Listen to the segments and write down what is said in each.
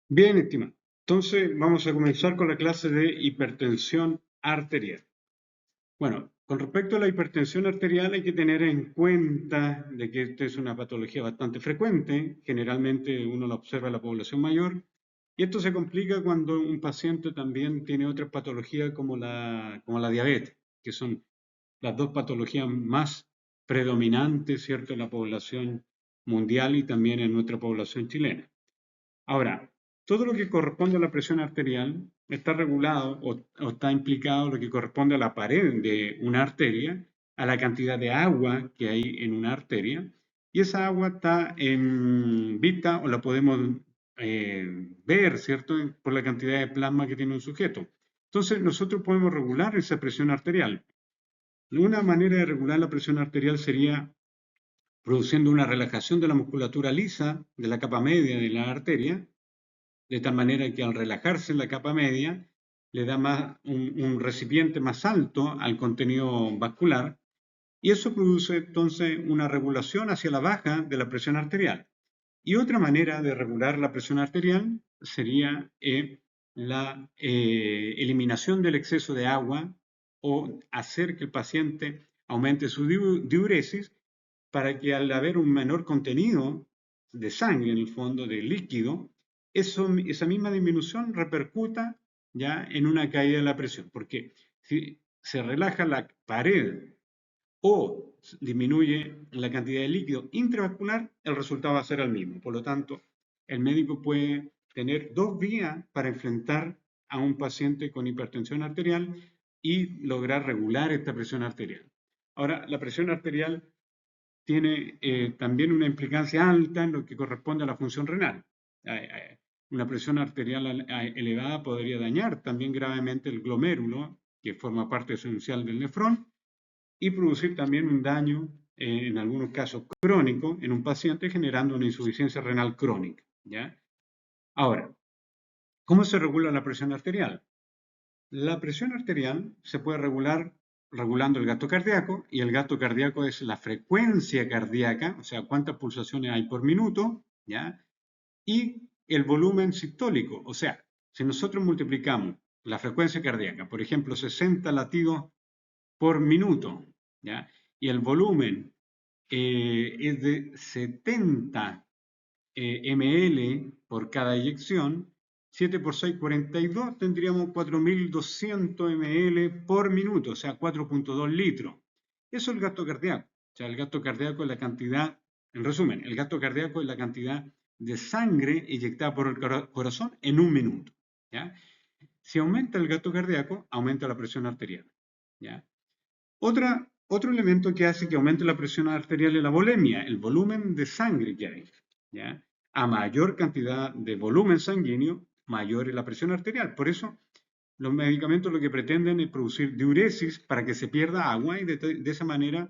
Bien, estimado. Entonces, vamos a comenzar con la clase de hipertensión arterial. Bueno, con respecto a la hipertensión arterial hay que tener en cuenta de que esta es una patología bastante frecuente. Generalmente uno la observa en la población mayor. Y esto se complica cuando un paciente también tiene otras patologías como la diabetes, que son las dos patologías más predominantes, ¿cierto?, en la población mundial y también en nuestra población chilena. Ahora, todo lo que corresponde a la presión arterial está regulado o está implicado lo que corresponde a la pared de una arteria, a la cantidad de agua que hay en una arteria, y esa agua está en vista o la podemos ver, ¿cierto?, por la cantidad de plasma que tiene un sujeto. Entonces, nosotros podemos regular esa presión arterial. Una manera de regular la presión arterial sería produciendo una relajación de la musculatura lisa de la capa media de la arteria, de tal manera que al relajarse la capa media le da un recipiente más alto al contenido vascular y eso produce entonces una regulación hacia la baja de la presión arterial. Y otra manera de regular la presión arterial sería la eliminación del exceso de agua o hacer que el paciente aumente su diuresis para que al haber un menor contenido de sangre en el fondo, de líquido, esa misma disminución repercuta ya en una caída de la presión, porque si se relaja la pared o disminuye la cantidad de líquido intravascular, el resultado va a ser el mismo. Por lo tanto, el médico puede tener dos vías para enfrentar a un paciente con hipertensión arterial y lograr regular esta presión arterial. Ahora, la presión arterial tiene también una implicancia alta en lo que corresponde a la función renal. Una presión arterial elevada podría dañar también gravemente el glomérulo, que forma parte esencial del nefrón, y producir también un daño, en algunos casos crónico, en un paciente generando una insuficiencia renal crónica. ¿Ya? Ahora, ¿cómo se regula la presión arterial? La presión arterial se puede regular regulando el gasto cardíaco, y el gasto cardíaco es la frecuencia cardíaca, o sea, cuántas pulsaciones hay por minuto, ¿ya? Y el volumen sistólico, o sea, si nosotros multiplicamos la frecuencia cardíaca, por ejemplo, 60 latidos por minuto, ¿ya? Y el volumen es de 70 ml por cada eyección, 7 por 6, 42, tendríamos 4.200 ml por minuto, o sea, 4.2 litros. Eso es el gasto cardíaco. O sea, el gasto cardíaco es la cantidad, en resumen, el gasto cardíaco es la cantidad de sangre eyectada por el corazón en un minuto. ¿Ya? Si aumenta el gasto cardíaco, aumenta la presión arterial. ¿Ya? Otro elemento que hace que aumente la presión arterial es la volemia, el volumen de sangre que hay. ¿Ya? A mayor cantidad de volumen sanguíneo, mayor es la presión arterial. Por eso, los medicamentos lo que pretenden es producir diuresis para que se pierda agua y de esa manera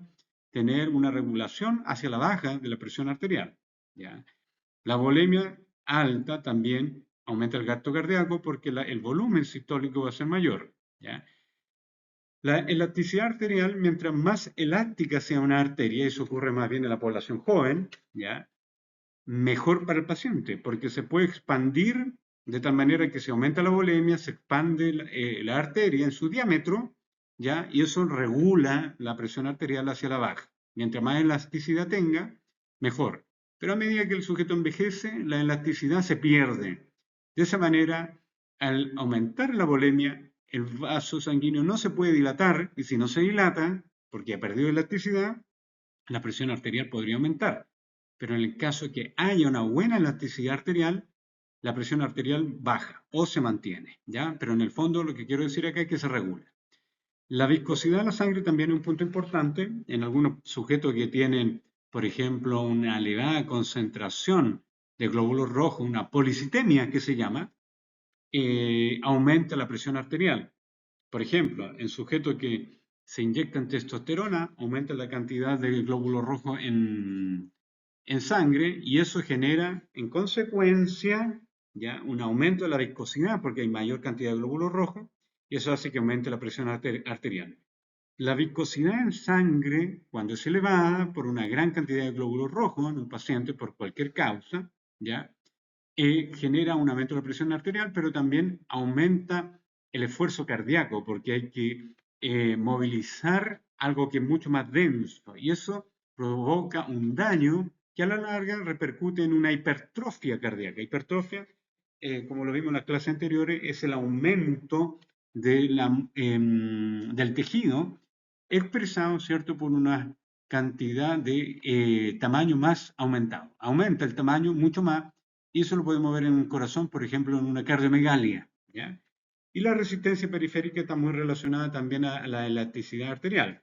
tener una regulación hacia la baja de la presión arterial. ¿Ya? La volemia alta también aumenta el gasto cardíaco porque el volumen sistólico va a ser mayor. ¿Ya? La elasticidad arterial, mientras más elástica sea una arteria, eso ocurre más bien en la población joven, ¿ya? Mejor para el paciente, porque se puede expandir de tal manera que se aumenta la volemia, se expande la arteria en su diámetro, ¿ya? Y eso regula la presión arterial hacia la baja. Mientras más elasticidad tenga, mejor. Pero a medida que el sujeto envejece, la elasticidad se pierde. De esa manera, al aumentar la volemia, el vaso sanguíneo no se puede dilatar, y si no se dilata, porque ha perdido elasticidad, la presión arterial podría aumentar. Pero en el caso de que haya una buena elasticidad arterial, la presión arterial baja o se mantiene, ¿ya? Pero en el fondo lo que quiero decir acá es que se regula. La viscosidad de la sangre también es un punto importante. En algunos sujetos que tienen, por ejemplo, una elevada concentración de glóbulos rojos, una policitemia que se llama, aumenta la presión arterial. Por ejemplo, en sujetos que se inyectan testosterona, aumenta la cantidad de glóbulos rojos en sangre y eso genera, en consecuencia, ya un aumento de la viscosidad porque hay mayor cantidad de glóbulos rojos y eso hace que aumente la presión arterial. La viscosidad en sangre, cuando es elevada por una gran cantidad de glóbulos rojos en un paciente por cualquier causa, ¿ya? genera un aumento de la presión arterial, pero también aumenta el esfuerzo cardíaco, porque hay que movilizar algo que es mucho más denso, y eso provoca un daño que a la larga repercute en una hipertrofia cardíaca. Hipertrofia, como lo vimos en las clases anteriores, es el aumento del tejido expresado, ¿cierto?, por una cantidad de tamaño más aumentado. Aumenta el tamaño mucho más y eso lo podemos ver en un corazón, por ejemplo, en una cardiomegalia, ¿ya? Y la resistencia periférica está muy relacionada también a la elasticidad arterial.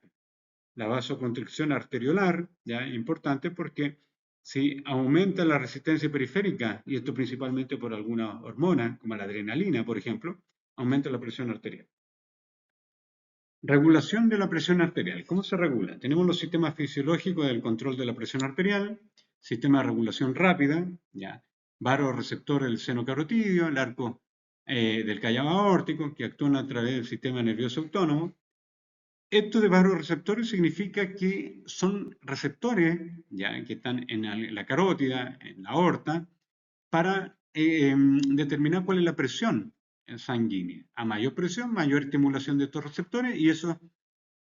La vasoconstricción arteriolar, ¿ya? Importante porque si aumenta la resistencia periférica, y esto principalmente por alguna hormona, como la adrenalina, por ejemplo, aumenta la presión arterial. Regulación de la presión arterial. ¿Cómo se regula? Tenemos los sistemas fisiológicos del control de la presión arterial, sistema de regulación rápida, ¿ya? Varoreceptores del seno carotidio, el arco del callado aórtico, que actúan a través del sistema nervioso autónomo. Esto de varoreceptores significa que son receptores, ¿ya?, que están en la carótida, en la aorta, para determinar cuál es la presión sanguínea. A mayor presión, mayor estimulación de estos receptores y eso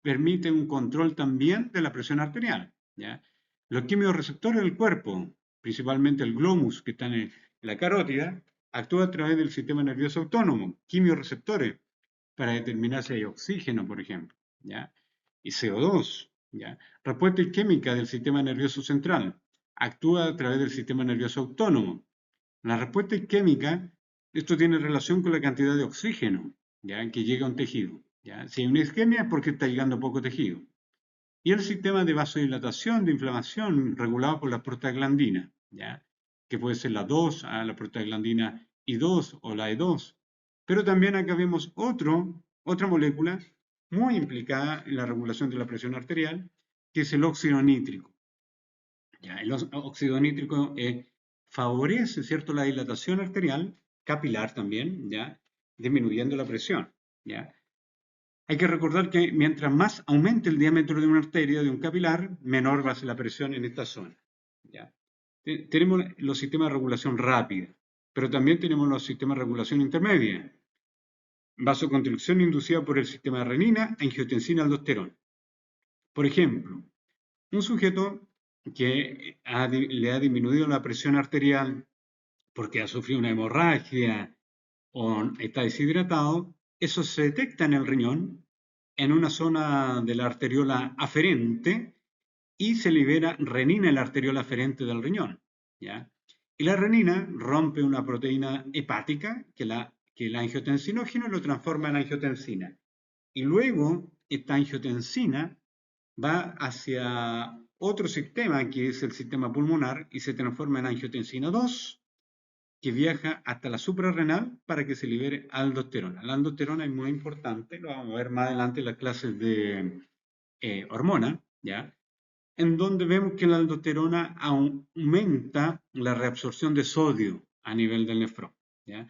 permite un control también de la presión arterial, ¿ya? Los quimiorreceptores del cuerpo, principalmente el glomus que está en la carótida, actúa a través del sistema nervioso autónomo, quimiorreceptores, para determinar si hay oxígeno, por ejemplo, ¿ya? Y CO2, ¿ya? Respuesta isquémica del sistema nervioso central, actúa a través del sistema nervioso autónomo. La respuesta isquémica, esto tiene relación con la cantidad de oxígeno, ¿ya?, que llega a un tejido, ¿ya? Si hay una isquemia es porque está llegando poco tejido. Y el sistema de vasodilatación, de inflamación, regulado por la prostaglandina, ¿ya?, que puede ser la 2, la prostaglandina I2 o la E2. Pero también acá vemos otra molécula muy implicada en la regulación de la presión arterial, que es el óxido nítrico. ¿Ya? El óxido nítrico favorece, ¿cierto?, la dilatación arterial, capilar también, ¿ya?, disminuyendo la presión, ¿ya? Hay que recordar que mientras más aumente el diámetro de una arteria, de un capilar, menor va a ser la presión en esta zona, ¿ya? Tenemos los sistemas de regulación rápida, pero también tenemos los sistemas de regulación intermedia. Vasoconstricción inducida por el sistema de renina, angiotensina, aldosterona. Por ejemplo, un sujeto que le ha disminuido la presión arterial porque ha sufrido una hemorragia o está deshidratado, eso se detecta en el riñón, en una zona de la arteriola aferente, y se libera renina en la arteriola aferente del riñón, ¿ya? Y la renina rompe una proteína hepática, que el angiotensinógeno lo transforma en angiotensina. Y luego esta angiotensina va hacia otro sistema, que es el sistema pulmonar, y se transforma en angiotensina 2, que viaja hasta la suprarrenal para que se libere aldosterona. La aldosterona es muy importante, lo vamos a ver más adelante en las clases de hormona, ¿ya?, en donde vemos que la aldosterona aumenta la reabsorción de sodio a nivel del nefrón, ¿ya?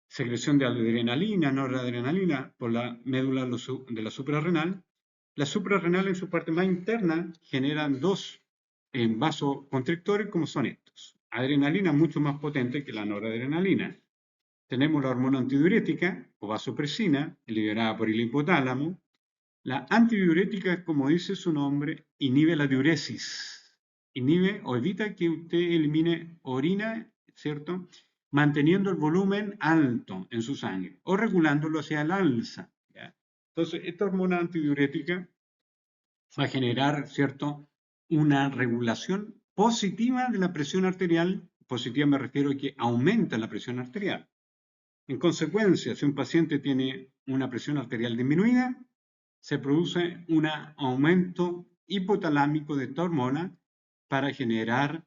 Secreción de adrenalina, noradrenalina por la médula de la suprarrenal. La suprarrenal en su parte más interna generan dos vasoconstrictores como son estos. Adrenalina mucho más potente que la noradrenalina. Tenemos la hormona antidiurética o vasopresina, liberada por el hipotálamo. La antidiurética, como dice su nombre, inhibe la diuresis. Inhibe o evita que usted elimine orina, ¿cierto?, manteniendo el volumen alto en su sangre o regulándolo hacia el alza, ¿ya? Entonces, esta hormona antidiurética va a generar, ¿cierto?, una regulación positiva de la presión arterial. Positiva me refiero a que aumenta la presión arterial. En consecuencia, si un paciente tiene una presión arterial disminuida, se produce un aumento hipotalámico de esta hormona para generar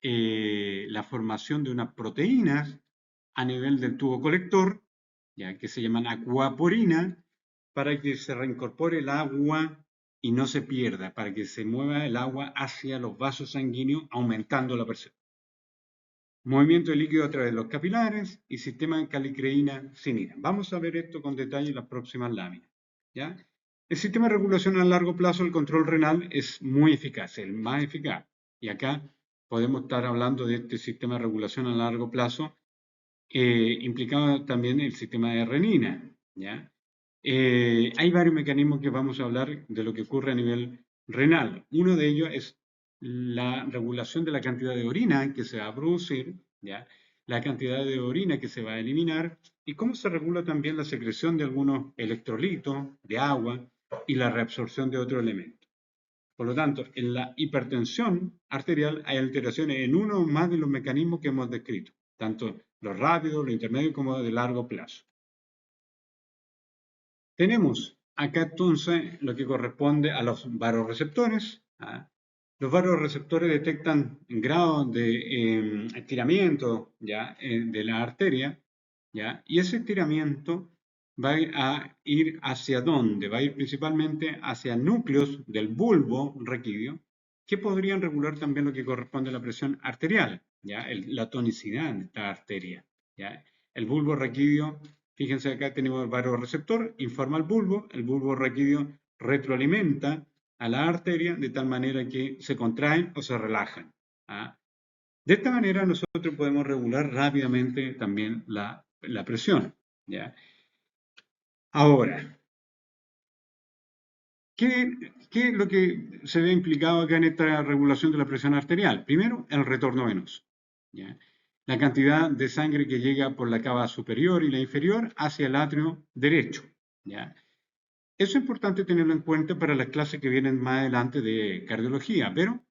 la formación de unas proteínas a nivel del tubo colector, ya que se llaman acuaporina, para que se reincorpore el agua y no se pierda, para que se mueva el agua hacia los vasos sanguíneos, aumentando la presión. Movimiento de líquido a través de los capilares y sistema de calicreína-cinina. Vamos a ver esto con detalle en las próximas láminas, ¿ya? El sistema de regulación a largo plazo, el control renal, es muy eficaz, el más eficaz. Y acá podemos estar hablando de este sistema de regulación a largo plazo implicado también el sistema de renina, ¿ya? Hay varios mecanismos que vamos a hablar de lo que ocurre a nivel renal. Uno de ellos es la regulación de la cantidad de orina que se va a producir, ¿ya? La cantidad de orina que se va a eliminar y cómo se regula también la secreción de algunos electrolitos, de agua y la reabsorción de otros elementos. Por lo tanto, en la hipertensión arterial hay alteraciones en uno o más de los mecanismos que hemos descrito, tanto los rápidos, los intermedios como de largo plazo. Tenemos acá entonces lo que corresponde a los varoreceptores. ¿Ah? Los varoreceptores detectan grados de estiramiento, ¿ya? De la arteria, ¿ya? Y ese estiramiento va a ir hacia dónde? Va a ir principalmente hacia núcleos del bulbo raquídeo que podrían regular también lo que corresponde a la presión arterial, ¿ya? La tonicidad de esta arteria, ¿ya? El bulbo raquídeo, fíjense acá tenemos el varoreceptor, informa al bulbo, el bulbo raquídeo retroalimenta a la arteria de tal manera que se contraen o se relajan. ¿Ah? De esta manera nosotros podemos regular rápidamente también la presión. ¿Ya? Ahora, ¿qué es lo que se ve implicado acá en esta regulación de la presión arterial? Primero, el retorno venoso. ¿Ya? La cantidad de sangre que llega por la cava superior y la inferior hacia el atrio derecho. ¿Ya? Eso es importante tenerlo en cuenta para las clases que vienen más adelante de cardiología, pero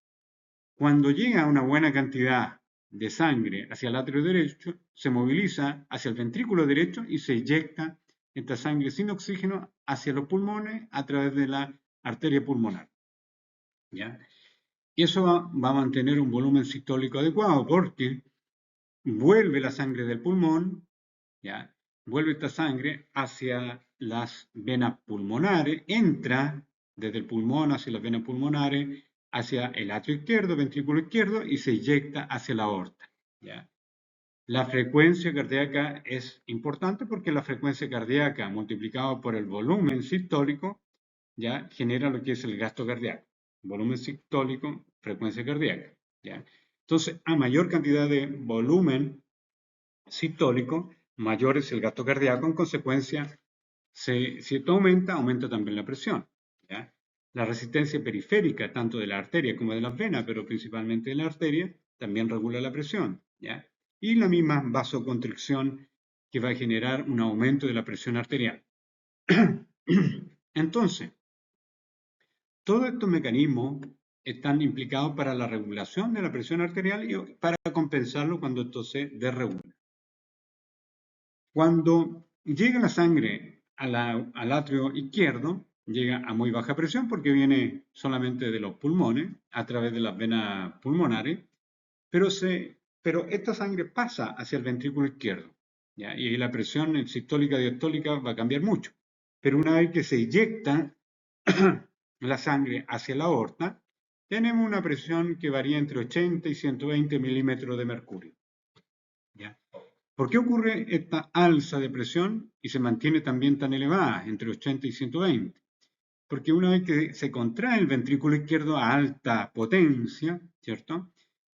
cuando llega una buena cantidad de sangre hacia el atrio derecho, se moviliza hacia el ventrículo derecho y se inyecta esta sangre sin oxígeno hacia los pulmones a través de la arteria pulmonar. ¿Ya? Y eso va a mantener un volumen sistólico adecuado porque vuelve la sangre del pulmón, ¿ya? Vuelve esta sangre hacia las venas pulmonares, entra desde el pulmón hacia las venas pulmonares, hacia el atrio izquierdo, ventrículo izquierdo, y se inyecta hacia la aorta. ¿Ya? La frecuencia cardíaca es importante porque la frecuencia cardíaca multiplicado por el volumen sistólico ya genera lo que es el gasto cardíaco. Volumen sistólico, frecuencia cardíaca. ¿Ya? Entonces, a mayor cantidad de volumen sistólico, mayor es el gasto cardíaco, en consecuencia, si esto aumenta, aumenta también la presión. ¿Ya? La resistencia periférica, tanto de la arteria como de las venas, pero principalmente de la arteria, también regula la presión. ¿Ya? Y la misma vasoconstricción que va a generar un aumento de la presión arterial. Entonces, todos estos mecanismos están implicados para la regulación de la presión arterial y para compensarlo cuando esto se desregula. Cuando llega la sangre al atrio izquierdo, llega a muy baja presión porque viene solamente de los pulmones, a través de las venas pulmonares, pero esta sangre pasa hacia el ventrículo izquierdo, ¿ya? Y la presión sistólica y diastólica va a cambiar mucho. Pero una vez que se inyecta la sangre hacia la aorta, tenemos una presión que varía entre 80 y 120 milímetros de mercurio. ¿Ya? ¿Por qué ocurre esta alza de presión y se mantiene también tan elevada, entre 80 y 120? Porque una vez que se contrae el ventrículo izquierdo a alta potencia, ¿cierto?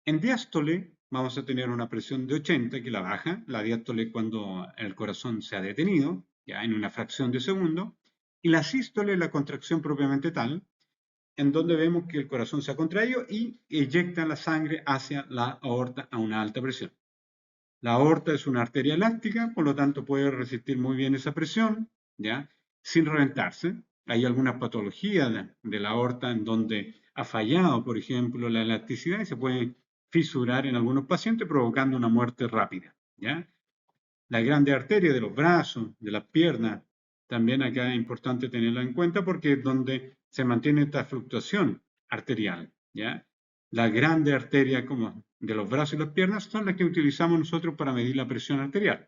En diástole vamos a tener una presión de 80 que la baja, la diástole cuando el corazón se ha detenido, ya en una fracción de segundo, y la sístole es la contracción propiamente tal, en donde vemos que el corazón se ha contraído y eyecta la sangre hacia la aorta a una alta presión. La aorta es una arteria elástica, por lo tanto puede resistir muy bien esa presión, ¿ya? Sin reventarse. Hay algunas patologías de la aorta en donde ha fallado, por ejemplo, la elasticidad y se puede fisurar en algunos pacientes provocando una muerte rápida, ¿ya? La grande arteria de los brazos, de las piernas, también acá es importante tenerla en cuenta porque es donde se mantiene esta fluctuación arterial, ¿ya? Las grandes arterias como de los brazos y las piernas son las que utilizamos nosotros para medir la presión arterial.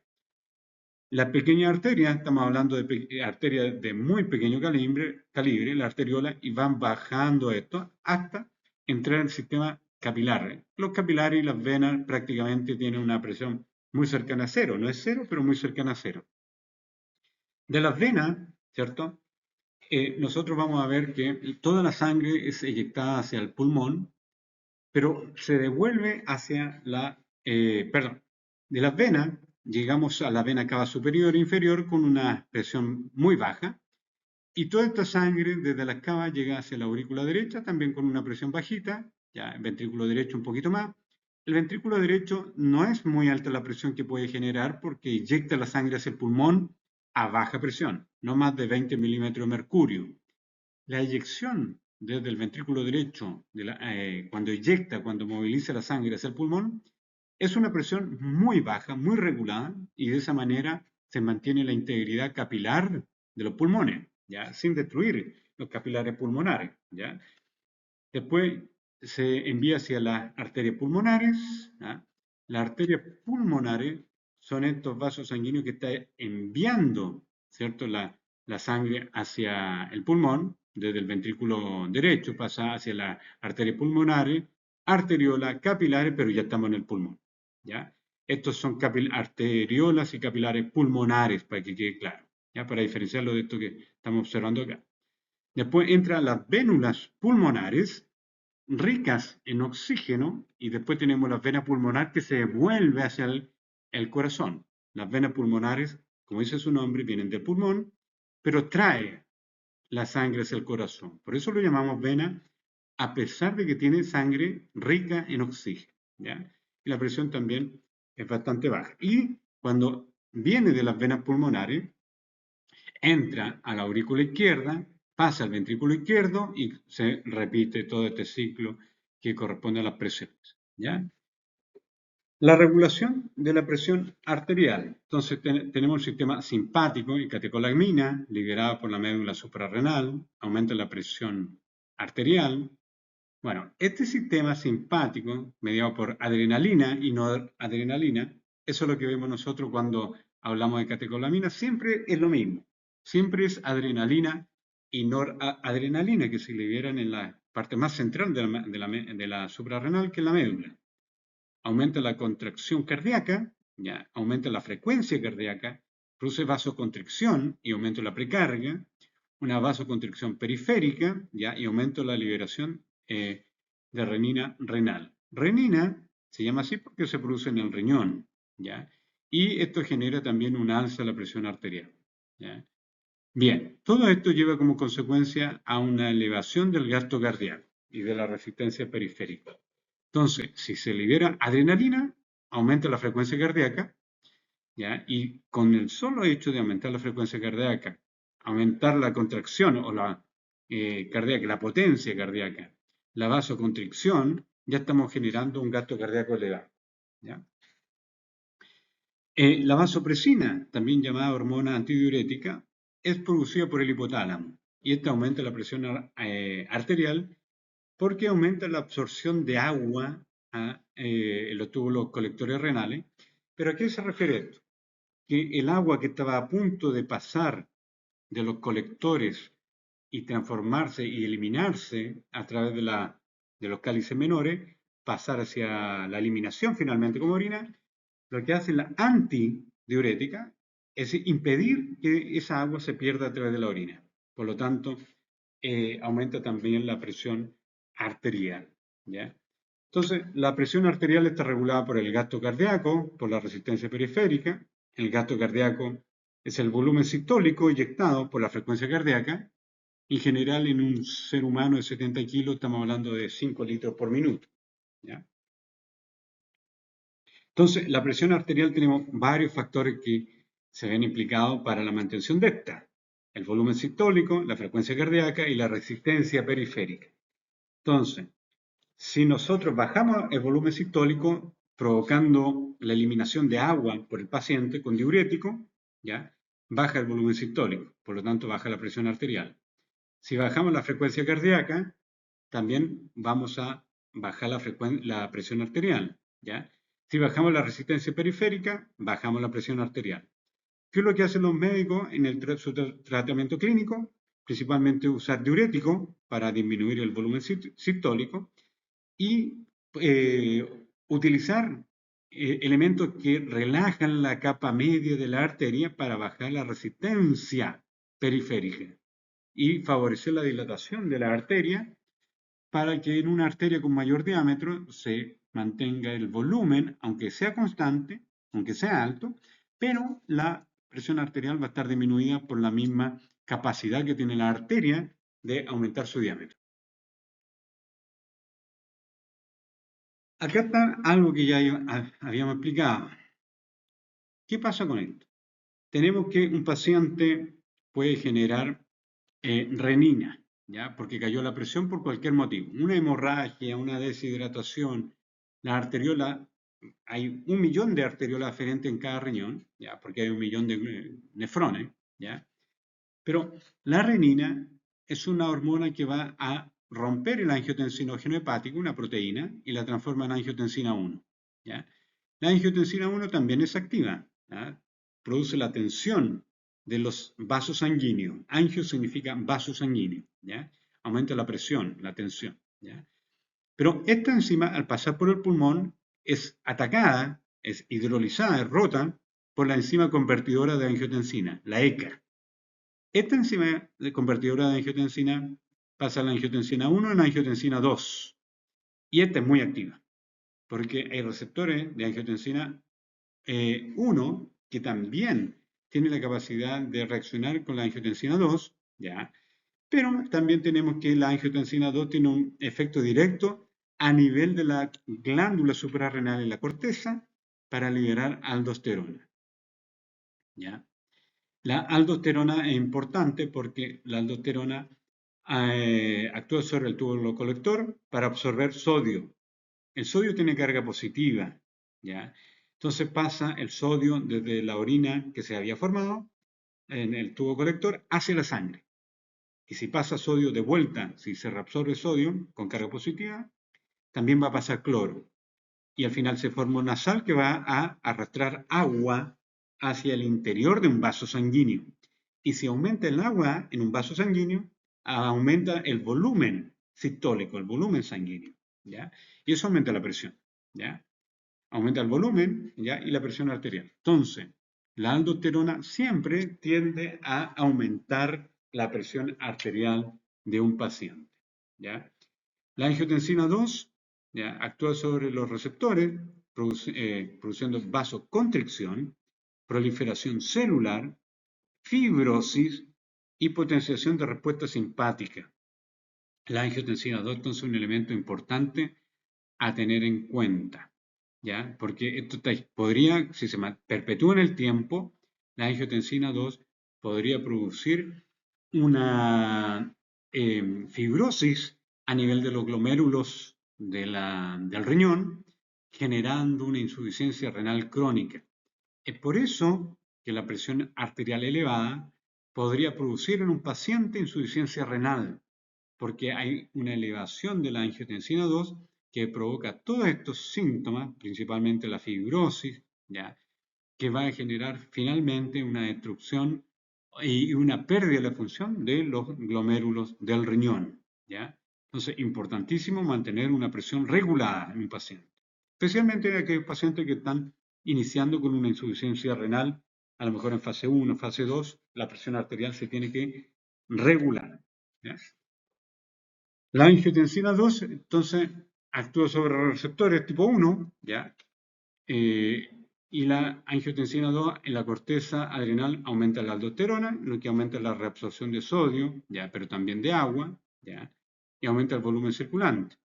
Las pequeñas arterias, estamos hablando de arterias de muy pequeño calibre, la arteriola, y van bajando esto hasta entrar en el sistema capilar. Los capilares y las venas prácticamente tienen una presión muy cercana a cero, no es cero, pero muy cercana a cero. De las venas, ¿cierto? Nosotros vamos a ver que toda la sangre es eyectada hacia el pulmón, pero se devuelve hacia perdón, de las venas llegamos a la vena cava superior e inferior con una presión muy baja y toda esta sangre desde la cava llega hacia la aurícula derecha también con una presión bajita, ya el ventrículo derecho un poquito más. El ventrículo derecho no es muy alta la presión que puede generar porque inyecta la sangre hacia el pulmón a baja presión, no más de 20 milímetros de mercurio. La eyección desde el ventrículo derecho, cuando inyecta, cuando moviliza la sangre hacia el pulmón, es una presión muy baja, muy regulada, y de esa manera se mantiene la integridad capilar de los pulmones, ¿ya? Sin destruir los capilares pulmonares, ¿ya? Después se envía hacia las arterias pulmonares, ¿ya? Las arterias pulmonares son estos vasos sanguíneos que están enviando, ¿cierto? La sangre hacia el pulmón, desde el ventrículo derecho, pasa hacia las arterias pulmonares, arteriolas, capilares, pero ya estamos en el pulmón, ¿ya? Estos son arteriolas y capilares pulmonares, para que quede claro, ¿ya? Para diferenciarlo de esto que estamos observando acá. Después entran las vénulas pulmonares, ricas en oxígeno, y después tenemos la vena pulmonar que se devuelve hacia el corazón. Las venas pulmonares, como dice su nombre, vienen del pulmón, pero trae la sangre hacia el corazón. Por eso lo llamamos vena, a pesar de que tiene sangre rica en oxígeno, ¿ya? Y la presión también es bastante baja. Y cuando viene de las venas pulmonares, entra a la aurícula izquierda, pasa al ventrículo izquierdo y se repite todo este ciclo que corresponde a las presiones, ¿ya? La regulación de la presión arterial. Entonces tenemos el sistema simpático y catecolamina, liberada por la médula suprarrenal, aumenta la presión arterial. Bueno, este sistema simpático, mediado por adrenalina y noradrenalina, eso es lo que vemos nosotros cuando hablamos de catecolamina, siempre es lo mismo. Siempre es adrenalina y noradrenalina que se liberan en la parte más central de la suprarrenal, que es la médula. Aumenta la contracción cardíaca, ya, aumenta la frecuencia cardíaca, produce vasoconstricción y aumenta la precarga, una vasoconstricción periférica, ya, y aumenta la liberación de renina renal. Renina se llama así porque se produce en el riñón, ya, y esto genera también un alza de la presión arterial, ya. Bien, todo esto lleva como consecuencia a una elevación del gasto cardíaco y de la resistencia periférica. Entonces, si se libera adrenalina, aumenta la frecuencia cardíaca, ¿ya? Y con el solo hecho de aumentar la frecuencia cardíaca, aumentar la contracción o la cardíaca, la potencia cardíaca, la vasoconstricción, ya estamos generando un gasto cardíaco elevado, ¿ya? La vasopresina, también llamada hormona antidiurética, es producida por el hipotálamo y esta aumenta la presión arterial porque aumenta la absorción de agua en los túbulos colectores renales. ¿Pero a qué se refiere esto? Que el agua que estaba a punto de pasar de los colectores y transformarse y eliminarse a través de los cálices menores, pasar hacia la eliminación finalmente como orina, lo que hace la antidiurética es impedir que esa agua se pierda a través de la orina. Por lo tanto, aumenta también la presión arterial, ¿ya? Entonces, la presión arterial está regulada por el gasto cardíaco, por la resistencia periférica. El gasto cardíaco es el volumen sistólico inyectado por la frecuencia cardíaca. En general, en un ser humano de 70 kilos estamos hablando de 5 litros por minuto, ¿ya? Entonces, la presión arterial tenemos varios factores que se ven implicados para la mantención de esta. El volumen sistólico, la frecuencia cardíaca y la resistencia periférica. Entonces, si nosotros bajamos el volumen sistólico, provocando la eliminación de agua por el paciente con diurético, ¿ya? Baja el volumen sistólico, por lo tanto baja la presión arterial. Si bajamos la frecuencia cardíaca, también vamos a bajar la presión arterial, ¿ya? Si bajamos la resistencia periférica, bajamos la presión arterial. ¿Qué es lo que hacen los médicos en su tratamiento clínico? Principalmente usar diurético para disminuir el volumen sistólico y utilizar elementos que relajan la capa media de la arteria para bajar la resistencia periférica y favorecer la dilatación de la arteria para que en una arteria con mayor diámetro se mantenga el volumen, aunque sea constante, aunque sea alto, pero la presión arterial va a estar disminuida por la misma capacidad que tiene la arteria de aumentar su diámetro. Acá está algo que ya habíamos explicado. ¿Qué pasa con esto? Tenemos que un paciente puede generar renina, ¿ya? Porque cayó la presión por cualquier motivo. Una hemorragia, una deshidratación, la arteriola, hay 1 millón de arteriolas aferentes en cada riñón, ¿ya? Porque hay 1 millón de nefrones, ¿ya? Pero la renina es una hormona que va a romper el angiotensinógeno hepático, una proteína, y la transforma en angiotensina 1, ¿ya? La angiotensina 1 también es activa, ¿ya? Produce la tensión de los vasos sanguíneos. Angio significa vaso sanguíneo, ¿ya? Aumenta la presión, la tensión, ¿ya? Pero esta enzima, al pasar por el pulmón, es atacada, es hidrolizada, es rota por la enzima convertidora de angiotensina, la ECA. Esta enzima convertidora de angiotensina pasa a la angiotensina 1 en angiotensina 2. Y esta es muy activa, porque hay receptores de angiotensina 1 que también tiene la capacidad de reaccionar con la angiotensina 2, ¿ya? Pero también tenemos que la angiotensina 2 tiene un efecto directo a nivel de la glándula suprarrenal en la corteza para liberar aldosterona, ¿ya? La aldosterona es importante porque la aldosterona actúa sobre el túbulo colector para absorber sodio. El sodio tiene carga positiva, ¿ya? Entonces pasa el sodio desde la orina que se había formado en el tubo colector hacia la sangre. Y si pasa sodio de vuelta, si se reabsorbe sodio con carga positiva, también va a pasar cloro. Y al final se forma una sal que va a arrastrar agua hacia el interior de un vaso sanguíneo. Y si aumenta el agua en un vaso sanguíneo, aumenta el volumen sistólico, el volumen sanguíneo, ¿ya? Y eso aumenta la presión, ¿ya? Aumenta el volumen, ¿ya? Y la presión arterial. Entonces, la aldosterona siempre tiende a aumentar la presión arterial de un paciente, ¿ya? La angiotensina 2, ¿ya? Actúa sobre los receptores, produciendo vasoconstricción, proliferación celular, fibrosis y potenciación de respuesta simpática. La angiotensina 2 entonces es un elemento importante a tener en cuenta, ¿ya? Porque esto podría, si se perpetúa en el tiempo, la angiotensina 2 podría producir una fibrosis a nivel de los glomérulos del riñón, generando una insuficiencia renal crónica. Es por eso que la presión arterial elevada podría producir en un paciente insuficiencia renal, porque hay una elevación de la angiotensina 2 que provoca todos estos síntomas, principalmente la fibrosis, ¿ya? Que va a generar finalmente una destrucción y una pérdida de la función de los glomérulos del riñón, ¿ya? Entonces, importantísimo mantener una presión regulada en un paciente, especialmente en aquellos pacientes que están iniciando con una insuficiencia renal, a lo mejor en fase 1, fase 2, la presión arterial se tiene que regular, ¿ya? La angiotensina 2, entonces, actúa sobre los receptores tipo 1, ¿ya? Y la angiotensina 2 en la corteza adrenal aumenta la aldosterona, lo que aumenta la reabsorción de sodio, ¿ya? Pero también de agua, ¿ya? Y aumenta el volumen circulante.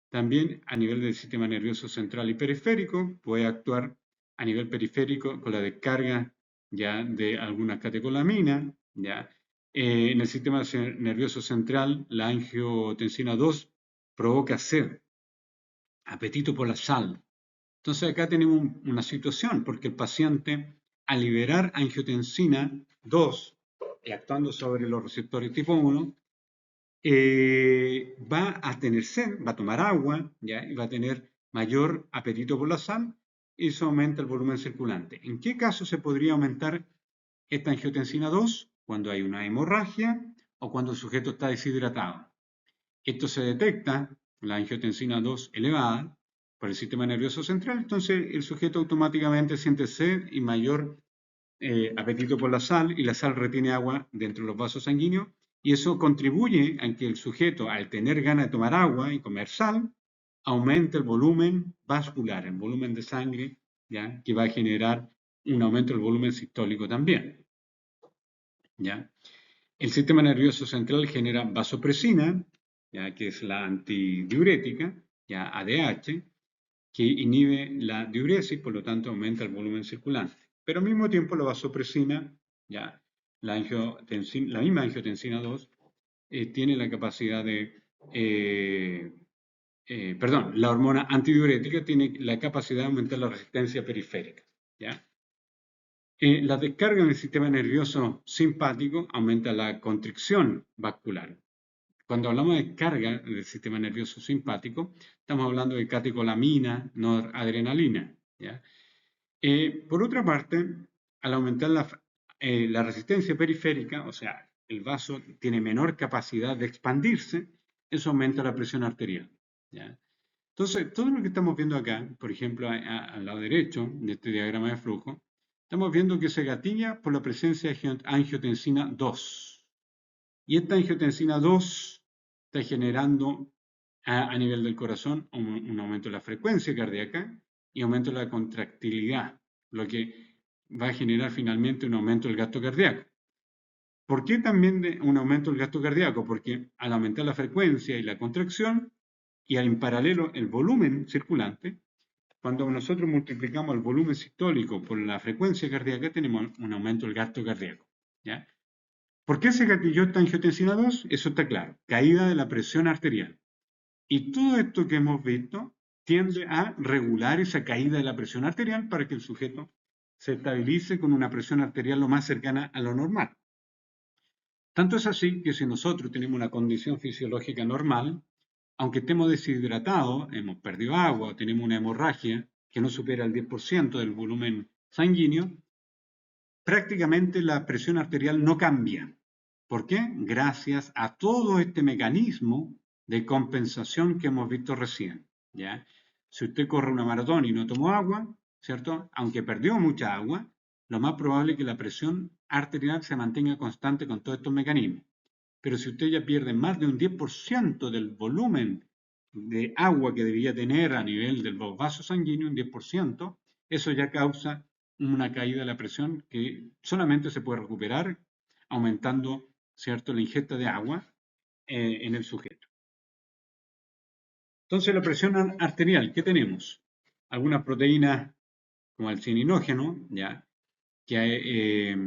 También a nivel del sistema nervioso central y periférico puede actuar a nivel periférico con la descarga ya de algunas catecolaminas, ¿ya? En el sistema nervioso central, la angiotensina 2 provoca sed, apetito por la sal. Entonces acá tenemos una situación, porque el paciente, al liberar angiotensina 2, actuando sobre los receptores tipo 1, va a tener sed, va a tomar agua, ¿ya? Y va a tener mayor apetito por la sal, y eso aumenta el volumen circulante. ¿En qué caso se podría aumentar esta angiotensina 2? Cuando hay una hemorragia o cuando el sujeto está deshidratado. Esto se detecta, la angiotensina 2 elevada, por el sistema nervioso central, entonces el sujeto automáticamente siente sed y mayor apetito por la sal, y la sal retiene agua dentro de los vasos sanguíneos, y eso contribuye a que el sujeto, al tener ganas de tomar agua y comer sal, aumente el volumen vascular, el volumen de sangre, ¿ya? Que va a generar un aumento del volumen sistólico también. ¿Ya? El sistema nervioso central genera vasopresina, ¿ya? Que es la antidiurética, ya ADH, que inhibe la diuresis, por lo tanto aumenta el volumen circulante. Pero al mismo tiempo la vasopresina, ya la misma angiotensina 2, tiene la capacidad de, la hormona antidiurética tiene la capacidad de aumentar la resistencia periférica. ¿Ya? La descarga en el sistema nervioso simpático aumenta la constricción vascular. Cuando hablamos de carga del sistema nervioso simpático, estamos hablando de catecolamina, noradrenalina. ¿Ya? Por otra parte, al aumentar la resistencia periférica, o sea, el vaso tiene menor capacidad de expandirse, eso aumenta la presión arterial. ¿Ya? Entonces, todo lo que estamos viendo acá, por ejemplo, al lado derecho de este diagrama de flujo, estamos viendo que se gatilla por la presencia de angiotensina 2. Y esta angiotensina 2 está generando a nivel del corazón un aumento de la frecuencia cardíaca y aumento de la contractilidad, lo que va a generar finalmente un aumento del gasto cardíaco. ¿Por qué también un aumento del gasto cardíaco? Porque al aumentar la frecuencia y la contracción y en paralelo el volumen circulante, cuando nosotros multiplicamos el volumen sistólico por la frecuencia cardíaca, tenemos un aumento del gasto cardíaco. ¿Ya? ¿Por qué se gatilló esta angiotensina 2? Eso está claro. Caída de la presión arterial. Y todo esto que hemos visto tiende a regular esa caída de la presión arterial para que el sujeto se estabilice con una presión arterial lo más cercana a lo normal. Tanto es así que si nosotros tenemos una condición fisiológica normal, aunque estemos deshidratados, hemos perdido agua, tenemos una hemorragia que no supera el 10% del volumen sanguíneo, prácticamente la presión arterial no cambia. ¿Por qué? Gracias a todo este mecanismo de compensación que hemos visto recién. ¿Ya? Si usted corre una maratón y no tomó agua, ¿cierto? Aunque perdió mucha agua, lo más probable es que la presión arterial se mantenga constante con todos estos mecanismos. Pero si usted ya pierde más de un 10% del volumen de agua que debía tener a nivel del vaso sanguíneo, un 10%, eso ya causa una caída de la presión que solamente se puede recuperar aumentando, ¿cierto?, la ingesta de agua en el sujeto. Entonces, la presión arterial, ¿qué tenemos? Algunas proteínas como el cininógeno, ¿ya? Que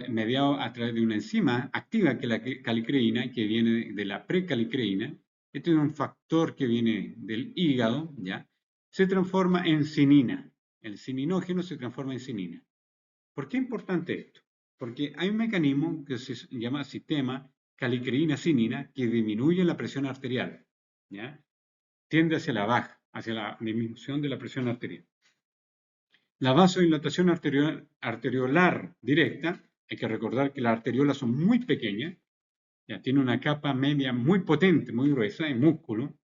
mediado a través de una enzima activa que es la calicreína, que viene de la precalicreína. Este es un factor que viene del hígado, ¿ya? Se transforma en cinina. El cininógeno se transforma en cinina. ¿Por qué es importante esto? Porque hay un mecanismo que se llama sistema calicreína-cinina que disminuye la presión arterial, ¿ya? Tiende hacia la baja, hacia la disminución de la presión arterial. La vasodilatación arteriolar directa, hay que recordar que las arteriolas son muy pequeñas, ya tiene una capa media muy potente, muy gruesa, en músculo,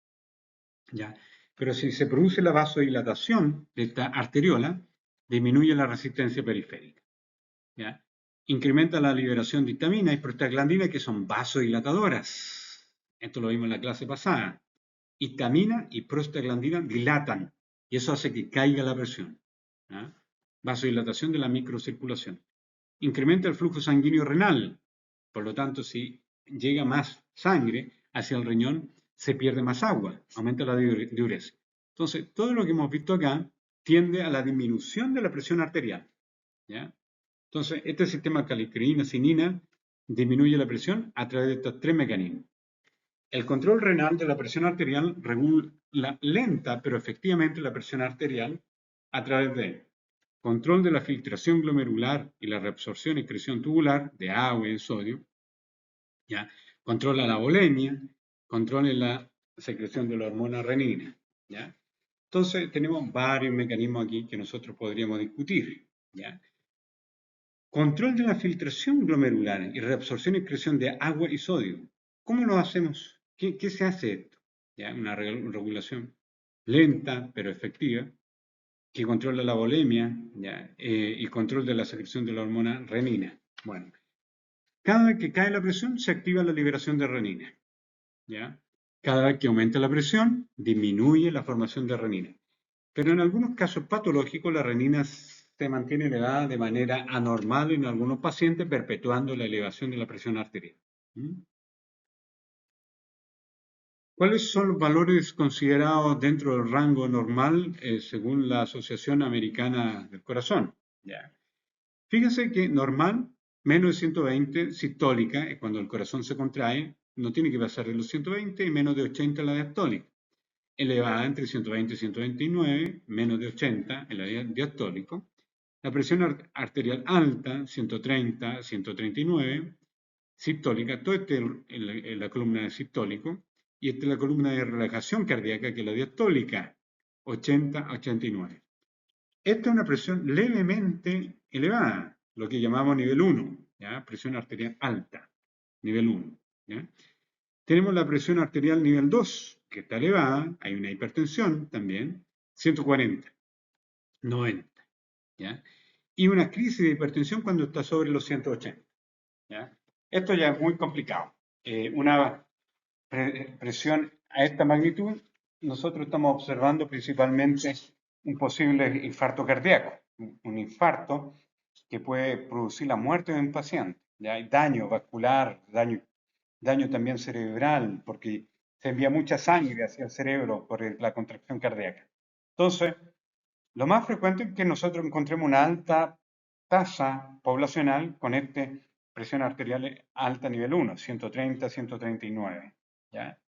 ya. Pero si se produce la vasodilatación de esta arteriola, disminuye la resistencia periférica, ¿ya? Incrementa la liberación de histamina y prostaglandina, que son vasodilatadoras. Esto lo vimos en la clase pasada. Histamina y prostaglandina dilatan y eso hace que caiga la presión. ¿Ya? Vasodilatación de la microcirculación. Incrementa el flujo sanguíneo renal. Por lo tanto, si llega más sangre hacia el riñón, se pierde más agua, aumenta la diuresis. Entonces, todo lo que hemos visto acá tiende a la disminución de la presión arterial. ¿Ya? Entonces, este sistema calicreína-cinina disminuye la presión a través de estos tres mecanismos. El control renal de la presión arterial regula lenta pero efectivamente la presión arterial a través de control de la filtración glomerular y la reabsorción y excreción tubular de agua y de sodio, ¿ya? Controla la volemia, controla la secreción de la hormona renina, ¿ya? Entonces tenemos varios mecanismos aquí que nosotros podríamos discutir, ¿ya? Control de la filtración glomerular y reabsorción y excreción de agua y sodio. ¿Cómo lo hacemos? ¿Qué se hace esto? ¿Ya? Una regulación lenta pero efectiva que controla la volemia, ¿ya? Y control de la secreción de la hormona renina. Bueno, cada vez que cae la presión se activa la liberación de renina. ¿Ya? Cada vez que aumenta la presión disminuye la formación de renina. Pero en algunos casos patológicos la renina se mantiene elevada de manera anormal en algunos pacientes, perpetuando la elevación de la presión arterial. ¿Mm? ¿Cuáles son los valores considerados dentro del rango normal según la Asociación Americana del Corazón? Ya. Fíjense que normal, menos de 120, sistólica, es cuando el corazón se contrae, no tiene que pasar de los 120 y menos de 80 la diastólica. Elevada entre 120 y 129, menos de 80 en la diastólico. La presión arterial alta, 130, 139, sistólica, todo este en la columna de sistólico, y esta es la columna de relajación cardíaca, que es la diastólica, 80 a 89. Esta es una presión levemente elevada, lo que llamamos nivel 1, ¿ya? Presión arterial alta, nivel 1. ¿Ya? Tenemos la presión arterial nivel 2, que está elevada, hay una hipertensión también, 140, 90. ¿Ya? Y una crisis de hipertensión cuando está sobre los 180. ¿Ya? Esto ya es muy complicado. Una presión a esta magnitud, nosotros estamos observando principalmente un posible infarto cardíaco, un infarto que puede producir la muerte de un paciente. ¿Ya? Hay daño vascular, daño también cerebral, porque se envía mucha sangre hacia el cerebro por la contracción cardíaca. Entonces, lo más frecuente es que nosotros encontremos una alta tasa poblacional con presión arterial alta nivel 1, 130, 139. ¿Ya?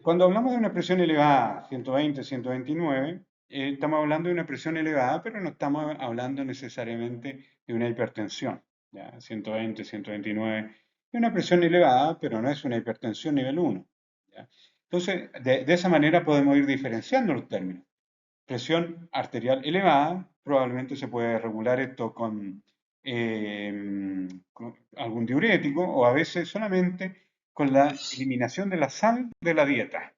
Cuando hablamos de una presión elevada, 120, 129, estamos hablando de una presión elevada, pero no estamos hablando necesariamente de una hipertensión. ¿Ya? 120, 129 es una presión elevada, pero no es una hipertensión nivel 1. ¿Ya? Entonces, de esa manera podemos ir diferenciando los términos. Presión arterial elevada, probablemente se puede regular esto con algún diurético o a veces solamente con la eliminación de la sal de la dieta.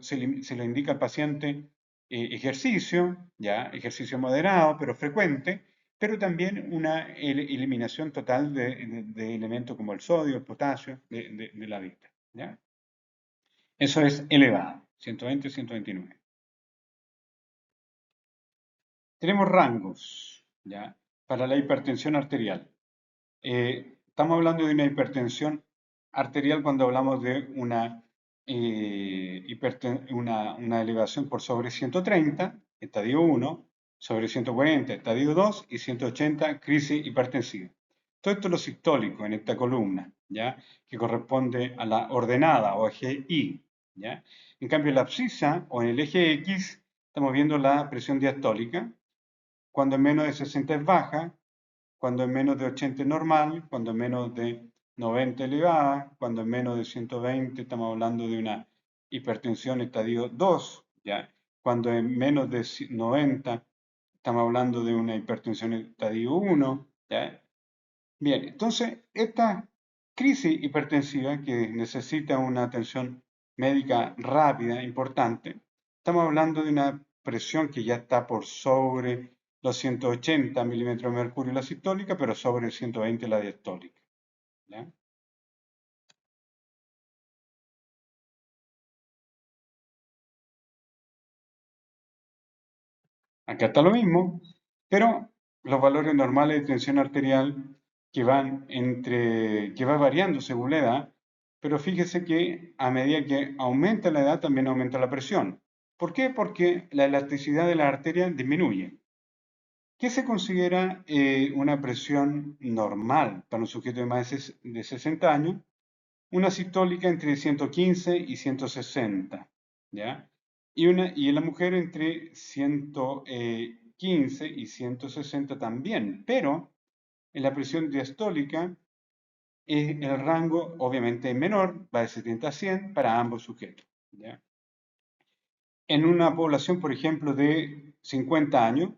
Se le indica al paciente ejercicio, ya, ejercicio moderado pero frecuente, pero también una eliminación total de elementos como el sodio, el potasio de la dieta. ¿Ya? Eso es elevado, 120, 129. Tenemos rangos, ¿ya? Para la hipertensión arterial. Estamos hablando de una hipertensión arterial cuando hablamos de una elevación por sobre 130, estadio 1, sobre 140, estadio 2 y 180, crisis hipertensiva. Todo esto es lo sistólico en esta columna, ¿ya? Que corresponde a la ordenada o eje Y. ¿Ya? En cambio, en la abscisa o en el eje X estamos viendo la presión diastólica. Cuando en menos de 60 es baja, cuando en menos de 80 es normal, cuando en menos de 90 elevada, cuando en menos de 120 estamos hablando de una hipertensión estadio 2, ¿ya? Cuando en menos de 90 estamos hablando de una hipertensión estadio 1, ¿ya? Bien, entonces esta crisis hipertensiva que necesita una atención médica rápida, importante, estamos hablando de una presión que ya está por sobre los 180 milímetros de mercurio la sistólica, pero sobre 120 la diastólica. ¿Ya? Acá está lo mismo, pero los valores normales de tensión arterial que va variando según la edad, pero fíjese que a medida que aumenta la edad también aumenta la presión. ¿Por qué? Porque la elasticidad de la arteria disminuye. ¿Qué se considera una presión normal para un sujeto de más de 60 años? Una sistólica entre 115 y 160, ¿ya? Y en la mujer entre 115 y 160 también, pero en la presión diastólica el rango obviamente es menor, va de 70 a 100 para ambos sujetos, ¿ya? En una población, por ejemplo, de 50 años,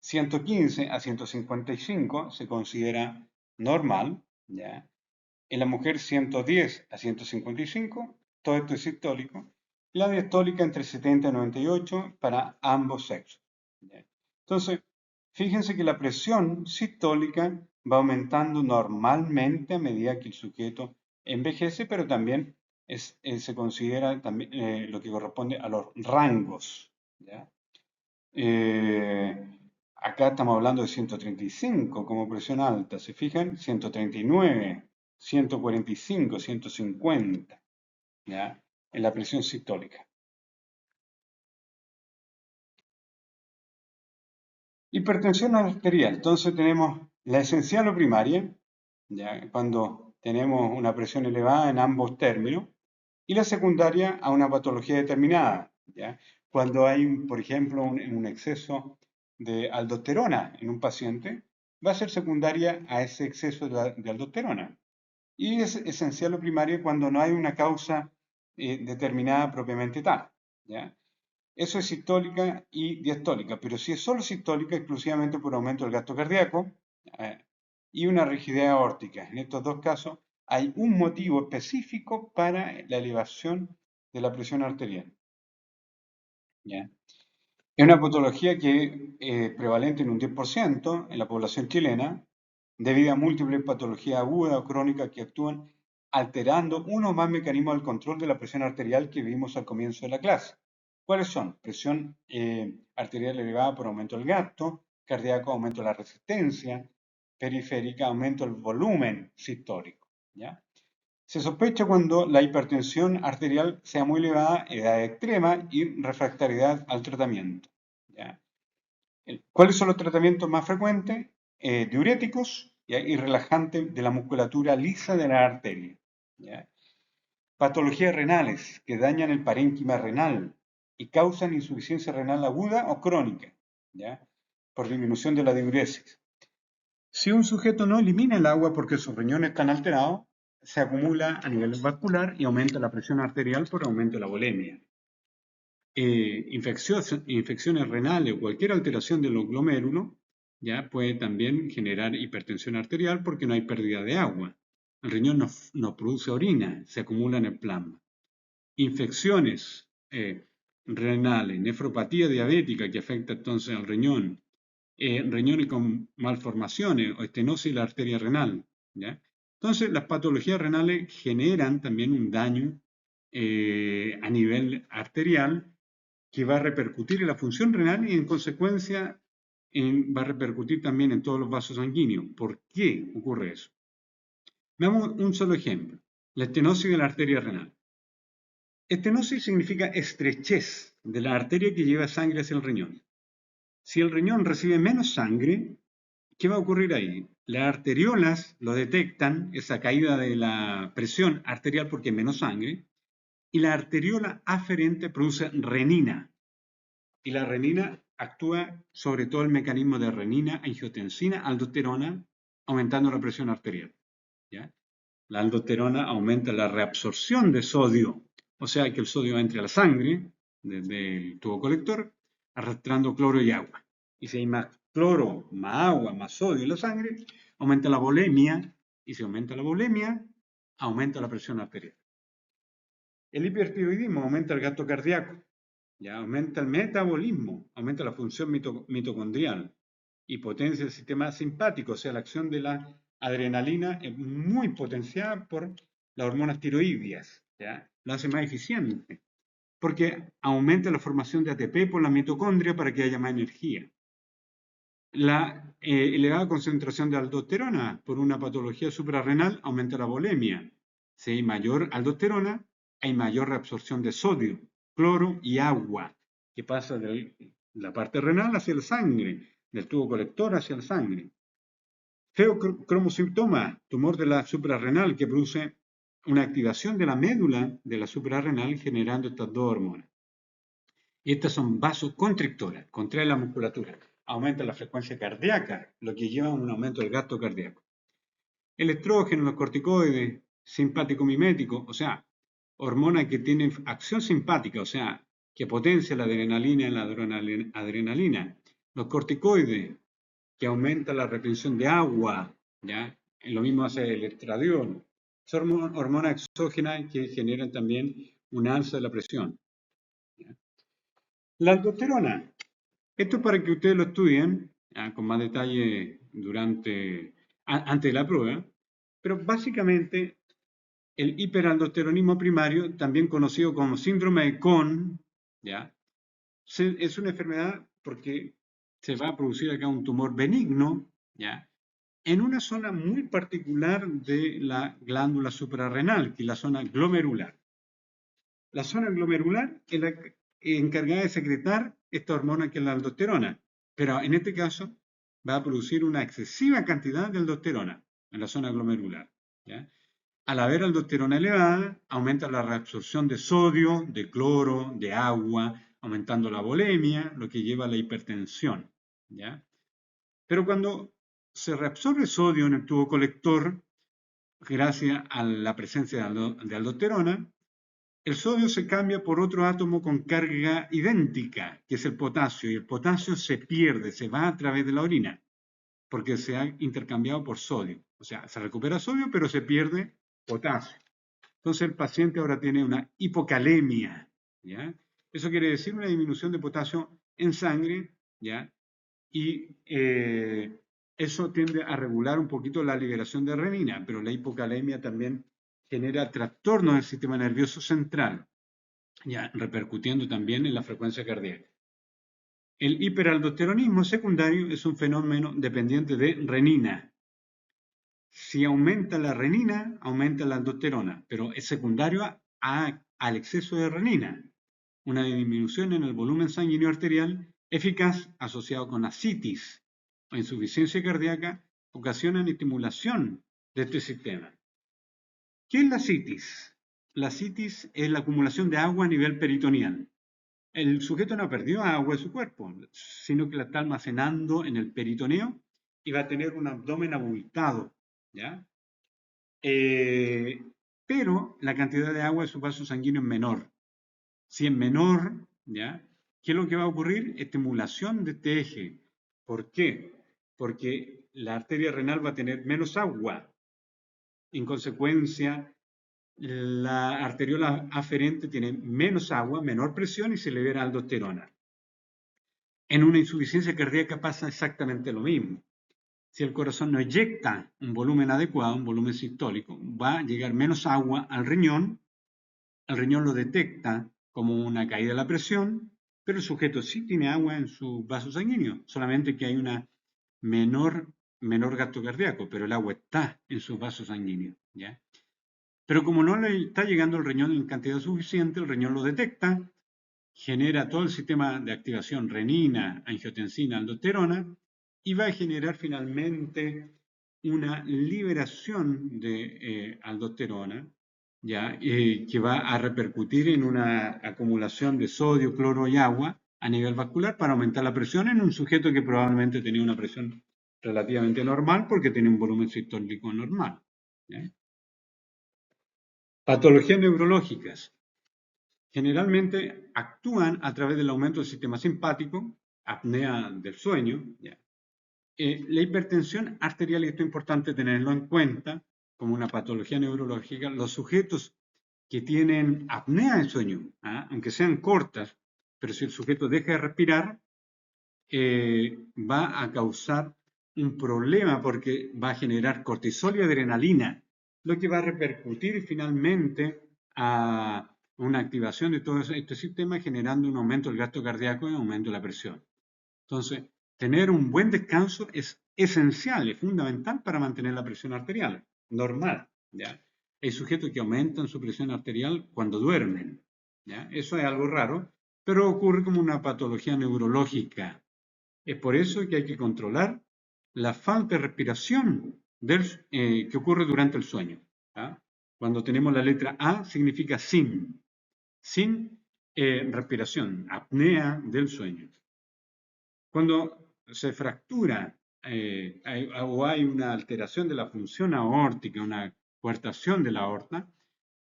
115 a 155 se considera normal, ¿ya? En la mujer 110 a 155, todo esto es sistólico. La diastólica entre 70 y 98 para ambos sexos. ¿Ya? Entonces, fíjense que la presión sistólica va aumentando normalmente a medida que el sujeto envejece, pero también se considera también, lo que corresponde a los rangos. ¿Ya? Acá estamos hablando de 135 como presión alta, ¿se fijan? 139, 145, 150, ¿ya? En la presión sistólica. Hipertensión arterial. Entonces tenemos la esencial o primaria, ¿ya? Cuando tenemos una presión elevada en ambos términos, y la secundaria a una patología determinada, ¿ya? Cuando hay, por ejemplo, un exceso de aldosterona en un paciente, va a ser secundaria a ese exceso de aldosterona. Y es esencial o primaria cuando no hay una causa determinada propiamente tal, ¿ya? Eso es sistólica y diastólica, pero si es solo sistólica, exclusivamente por aumento del gasto cardíaco eh, y una rigidez aórtica. En estos dos casos hay un motivo específico para la elevación de la presión arterial. ¿Ya? Es una patología que es prevalente en un 10% en la población chilena, debido a múltiples patologías agudas o crónicas que actúan alterando uno o más mecanismos del control de la presión arterial que vimos al comienzo de la clase. ¿Cuáles son? Presión arterial elevada por aumento del gasto, cardíaco, aumento de la resistencia, periférica, aumento del volumen sistólico. ¿Ya? Se sospecha cuando la hipertensión arterial sea muy elevada, edad extrema y refractariedad al tratamiento. ¿Ya? ¿Cuáles son los tratamientos más frecuentes? Diuréticos, ¿ya? Y relajantes de la musculatura lisa de la arteria. ¿Ya? Patologías renales que dañan el parénquima renal y causan insuficiencia renal aguda o crónica, ¿ya? Por disminución de la diuresis. Si un sujeto no elimina el agua porque sus riñones están alterados, se acumula a nivel vascular y aumenta la presión arterial por aumento de la volemia. Infecciones renales o cualquier alteración de los glomérulos ya puede también generar hipertensión arterial porque no hay pérdida de agua. El riñón no produce orina, se acumula en el plasma. Infecciones renales, nefropatía diabética que afecta entonces al riñón, riñones con malformaciones o estenosis de la arteria renal. ¿Ya? Entonces, las patologías renales generan también un daño a nivel arterial que va a repercutir en la función renal y en consecuencia va a repercutir también en todos los vasos sanguíneos. ¿Por qué ocurre eso? Veamos un solo ejemplo, la estenosis de la arteria renal. Estenosis significa estrechez de la arteria que lleva sangre hacia el riñón. Si el riñón recibe menos sangre, ¿qué va a ocurrir ahí? Las arteriolas lo detectan, esa caída de la presión arterial porque hay menos sangre, y la arteriola aferente produce renina. Y la renina actúa sobre todo el mecanismo de renina, angiotensina, aldosterona, aumentando la presión arterial. ¿Ya? La aldosterona aumenta la reabsorción de sodio, o sea que el sodio entra a la sangre desde el tubo colector, arrastrando cloro y agua. Y si hay más cloro, más agua, más sodio en la sangre, aumenta la volemia, y si aumenta la volemia, aumenta la presión arterial. El hipertiroidismo aumenta el gasto cardíaco, ya aumenta el metabolismo, aumenta la función mitocondrial y potencia el sistema simpático, o sea, la acción de la adrenalina es muy potenciada por las hormonas tiroideas, ¿ya? Lo hace más eficiente, porque aumenta la formación de ATP por la mitocondria para que haya más energía. La elevada concentración de aldosterona por una patología suprarrenal aumenta la volemia. Si hay mayor aldosterona, hay mayor reabsorción de sodio, cloro y agua, que pasa de la parte renal hacia la sangre, del tubo colector hacia la sangre. Feocromosintoma, tumor de la suprarrenal, que produce una activación de la médula de la suprarrenal generando estas dos hormonas. Y estas son vasoconstrictoras, contraen la musculatura, aumentan la frecuencia cardíaca, lo que lleva a un aumento del gasto cardíaco. El estrógeno, los corticoides, simpático mimético, o sea, hormonas que tienen acción simpática, o sea, que potencia la adrenalina y la adrenalina. Los corticoides, que aumentan la retención de agua, ¿ya? Lo mismo hace el estradiol. Son hormonas exógenas que generan también un alza de la presión. ¿Ya? La aldosterona. Esto es para que ustedes lo estudien con más detalle antes de la prueba, pero básicamente el hiperaldosteronismo primario, también conocido como síndrome de Cohn, ¿ya? Es una enfermedad porque se va a producir acá un tumor benigno, ¿ya? En una zona muy particular de la glándula suprarrenal, que es la zona glomerular. La zona glomerular es la encargada de secretar esta hormona que es la aldosterona, pero en este caso va a producir una excesiva cantidad de aldosterona en la zona glomerular, ¿ya? Al haber aldosterona elevada, aumenta la reabsorción de sodio, de cloro, de agua, aumentando la volemia, lo que lleva a la hipertensión, ¿ya? Pero cuando se reabsorbe sodio en el tubo colector, gracias a la presencia de aldosterona, el sodio se cambia por otro átomo con carga idéntica, que es el potasio, y el potasio se pierde, se va a través de la orina, porque se ha intercambiado por sodio. O sea, se recupera sodio, pero se pierde potasio. Entonces el paciente ahora tiene una hipocalemia, ¿ya? Eso quiere decir una disminución de potasio en sangre, ¿ya? Y eso tiende a regular un poquito la liberación de renina, pero la hipocalemia también genera trastornos del sistema nervioso central, ya repercutiendo también en la frecuencia cardíaca. El hiperaldosteronismo secundario es un fenómeno dependiente de renina. Si aumenta la renina, aumenta la aldosterona, pero es secundario al exceso de renina. Una disminución en el volumen sanguíneo arterial eficaz asociado con ascitis o insuficiencia cardíaca ocasionan estimulación de este sistema. ¿Qué es la ascitis? La ascitis es la acumulación de agua a nivel peritoneal. El sujeto no perdió agua de su cuerpo, sino que la está almacenando en el peritoneo y va a tener un abdomen abultado, ¿ya? Pero la cantidad de agua de su vaso sanguíneo es menor. Si es menor, ¿ya? ¿Qué es lo que va a ocurrir? Estimulación de este eje. ¿Por qué? Porque la arteria renal va a tener menos agua. En consecuencia, la arteriola aferente tiene menos agua, menor presión y se libera aldosterona. En una insuficiencia cardíaca pasa exactamente lo mismo. Si el corazón no eyecta un volumen adecuado, un volumen sistólico, va a llegar menos agua al riñón, el riñón lo detecta como una caída de la presión, pero el sujeto sí tiene agua en sus vasos sanguíneos, solamente que hay una menor gasto cardíaco, pero el agua está en sus vasos sanguíneos, ¿ya? Pero como no le está llegando al riñón en cantidad suficiente, el riñón lo detecta, genera todo el sistema de activación renina, angiotensina, aldosterona y va a generar finalmente una liberación de aldosterona, ¿ya? Que va a repercutir en una acumulación de sodio, cloro y agua a nivel vascular para aumentar la presión en un sujeto que probablemente tenía una presión relativamente normal porque tiene un volumen sistólico normal, ¿ya? Patologías neurológicas. Generalmente actúan a través del aumento del sistema simpático, apnea del sueño. ¿Ya? La hipertensión arterial, y esto es importante tenerlo en cuenta como una patología neurológica, los sujetos que tienen apnea del sueño, aunque sean cortas, pero si el sujeto deja de respirar, va a causar un problema porque va a generar cortisol y adrenalina, lo que va a repercutir finalmente a una activación de todo este sistema generando un aumento del gasto cardíaco y un aumento de la presión. Entonces, tener un buen descanso es esencial, es fundamental para mantener la presión arterial normal, ¿ya? Hay sujetos que aumentan su presión arterial cuando duermen, ¿ya? Eso es algo raro, pero ocurre como una patología neurológica. Es por eso que hay que controlar la falta de respiración que ocurre durante el sueño, ¿ah? Cuando tenemos la letra A significa sin respiración, apnea del sueño. Cuando se fractura o hay una alteración de la función aórtica, una coartación de la aorta,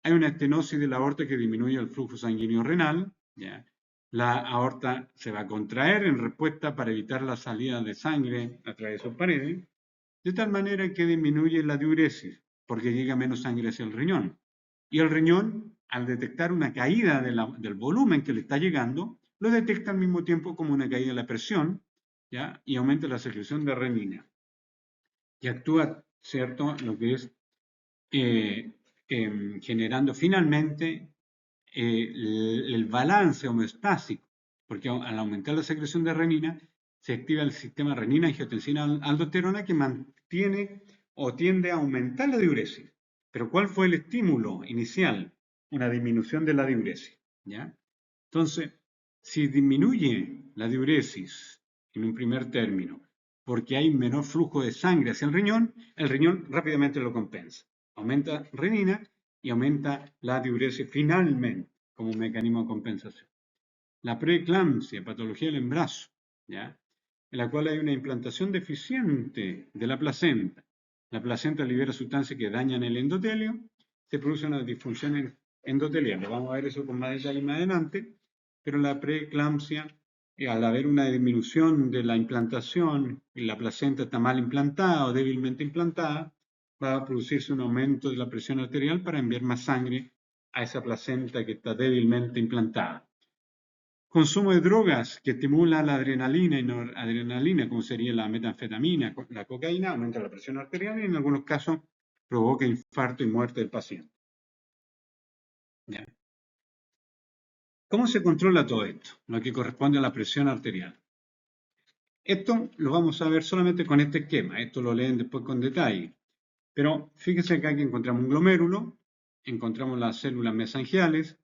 hay una estenosis de la aorta que disminuye el flujo sanguíneo renal, ¿ya? La aorta se va a contraer en respuesta para evitar la salida de sangre a través de sus paredes, de tal manera que disminuye la diuresis, porque llega menos sangre hacia el riñón. Y el riñón, al detectar una caída del volumen que le está llegando, lo detecta al mismo tiempo como una caída de la presión, ¿ya? Y aumenta la secreción de renina. Y actúa, ¿cierto?, lo que es generando finalmente el balance homeostásico porque al aumentar la secreción de renina, se activa el sistema renina-angiotensina-aldosterona que mantiene o tiende a aumentar la diuresis. Pero ¿cuál fue el estímulo inicial? Una disminución de la diuresis, ¿ya? Entonces, si disminuye la diuresis en un primer término porque hay menor flujo de sangre hacia el riñón rápidamente lo compensa. Aumenta renina y aumenta la diuresis finalmente como un mecanismo de compensación. La preeclampsia, patología del embarazo, ¿ya? En la cual hay una implantación deficiente de la placenta. La placenta libera sustancias que dañan el endotelio, se produce una disfunción endotelial. Vamos a ver eso con más detalle más adelante, pero la preeclampsia, al haber una disminución de la implantación y la placenta está mal implantada o débilmente implantada, va a producirse un aumento de la presión arterial para enviar más sangre a esa placenta que está débilmente implantada. Consumo de drogas que estimula la adrenalina y noradrenalina, como sería la metanfetamina, la cocaína, aumenta la presión arterial y en algunos casos provoca infarto y muerte del paciente. ¿Ya? ¿Cómo se controla todo esto? Lo que corresponde a la presión arterial. Esto lo vamos a ver solamente con este esquema, esto lo leen después con detalle. Pero fíjense acá que encontramos un glomérulo, encontramos las células mesangiales,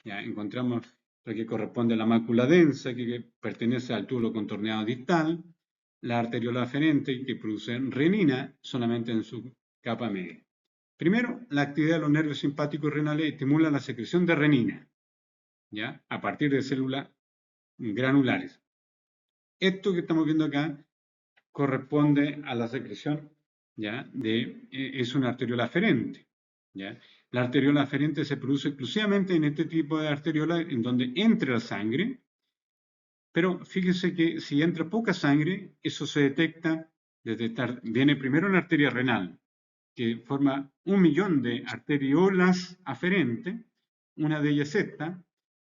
ya encontramos lo que corresponde a la mácula densa, que pertenece al túbulo contorneado distal, la arteriola aferente, que produce renina solamente en su capa media. Primero, la actividad de los nervios simpáticos y renales estimula la secreción de renina, ¿ya? A partir de células granulares. Esto que estamos viendo acá corresponde a la secreción, ¿ya? Es una arteriola aferente, ¿ya? La arteriola aferente se produce exclusivamente en este tipo de arteriola en donde entra la sangre, pero fíjense que si entra poca sangre, eso se detecta viene primero una arteria renal, que forma 1.000.000 de arteriolas aferentes, una de ellas esta,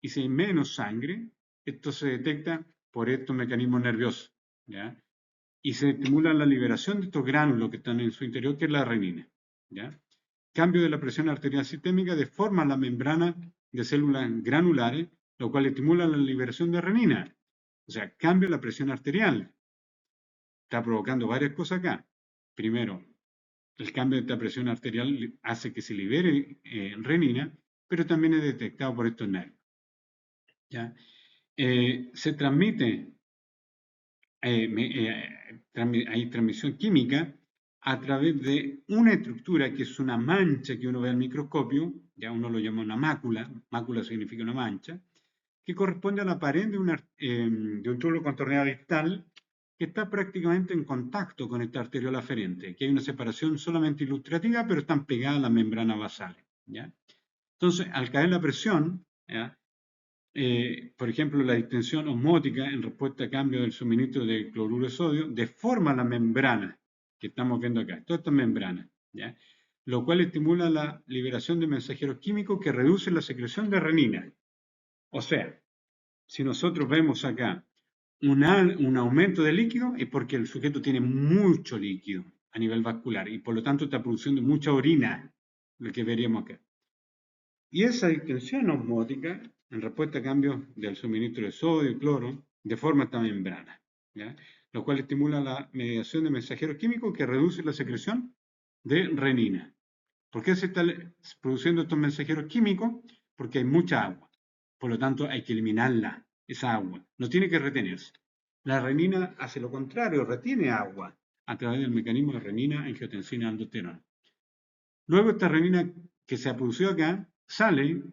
y si hay menos sangre, esto se detecta por estos mecanismos nerviosos, ¿ya? Y se estimula la liberación de estos gránulos que están en su interior, que es la renina, ¿ya? Cambio de la presión arterial sistémica deforma la membrana de células granulares, lo cual estimula la liberación de renina. O sea, cambio de la presión arterial. Está provocando varias cosas acá. Primero, el cambio de esta presión arterial hace que se libere renina, pero también es detectado por estos nervios, ¿ya? Se transmite, hay transmisión química a través de una estructura que es una mancha que uno ve al microscopio, ya uno lo llama una mácula significa una mancha, que corresponde a la pared de un túbulo contorneado distal que está prácticamente en contacto con esta arteriola aferente, que hay una separación solamente ilustrativa, pero están pegadas a las membranas basales, ¿ya? Entonces, al caer la presión, ¿ya? Por ejemplo, la distensión osmótica en respuesta a cambio del suministro de cloruro de sodio deforma la membrana que estamos viendo acá, todas estas membranas, ¿ya? Lo cual estimula la liberación de mensajeros químicos que reducen la secreción de renina. O sea, si nosotros vemos acá un aumento de líquido, es porque el sujeto tiene mucho líquido a nivel vascular y por lo tanto está produciendo mucha orina, lo que veríamos acá. Y esa distensión osmótica, en respuesta a cambios del suministro de sodio y cloro, deforma esta membrana, ¿ya? Lo cual estimula la mediación de mensajeros químicos que reduce la secreción de renina. ¿Por qué se están produciendo estos mensajeros químicos? Porque hay mucha agua. Por lo tanto, hay que eliminarla, esa agua. No tiene que retenerse. La renina hace lo contrario, retiene agua a través del mecanismo de renina-angiotensina-aldosterona. Luego, esta renina que se ha producido acá sale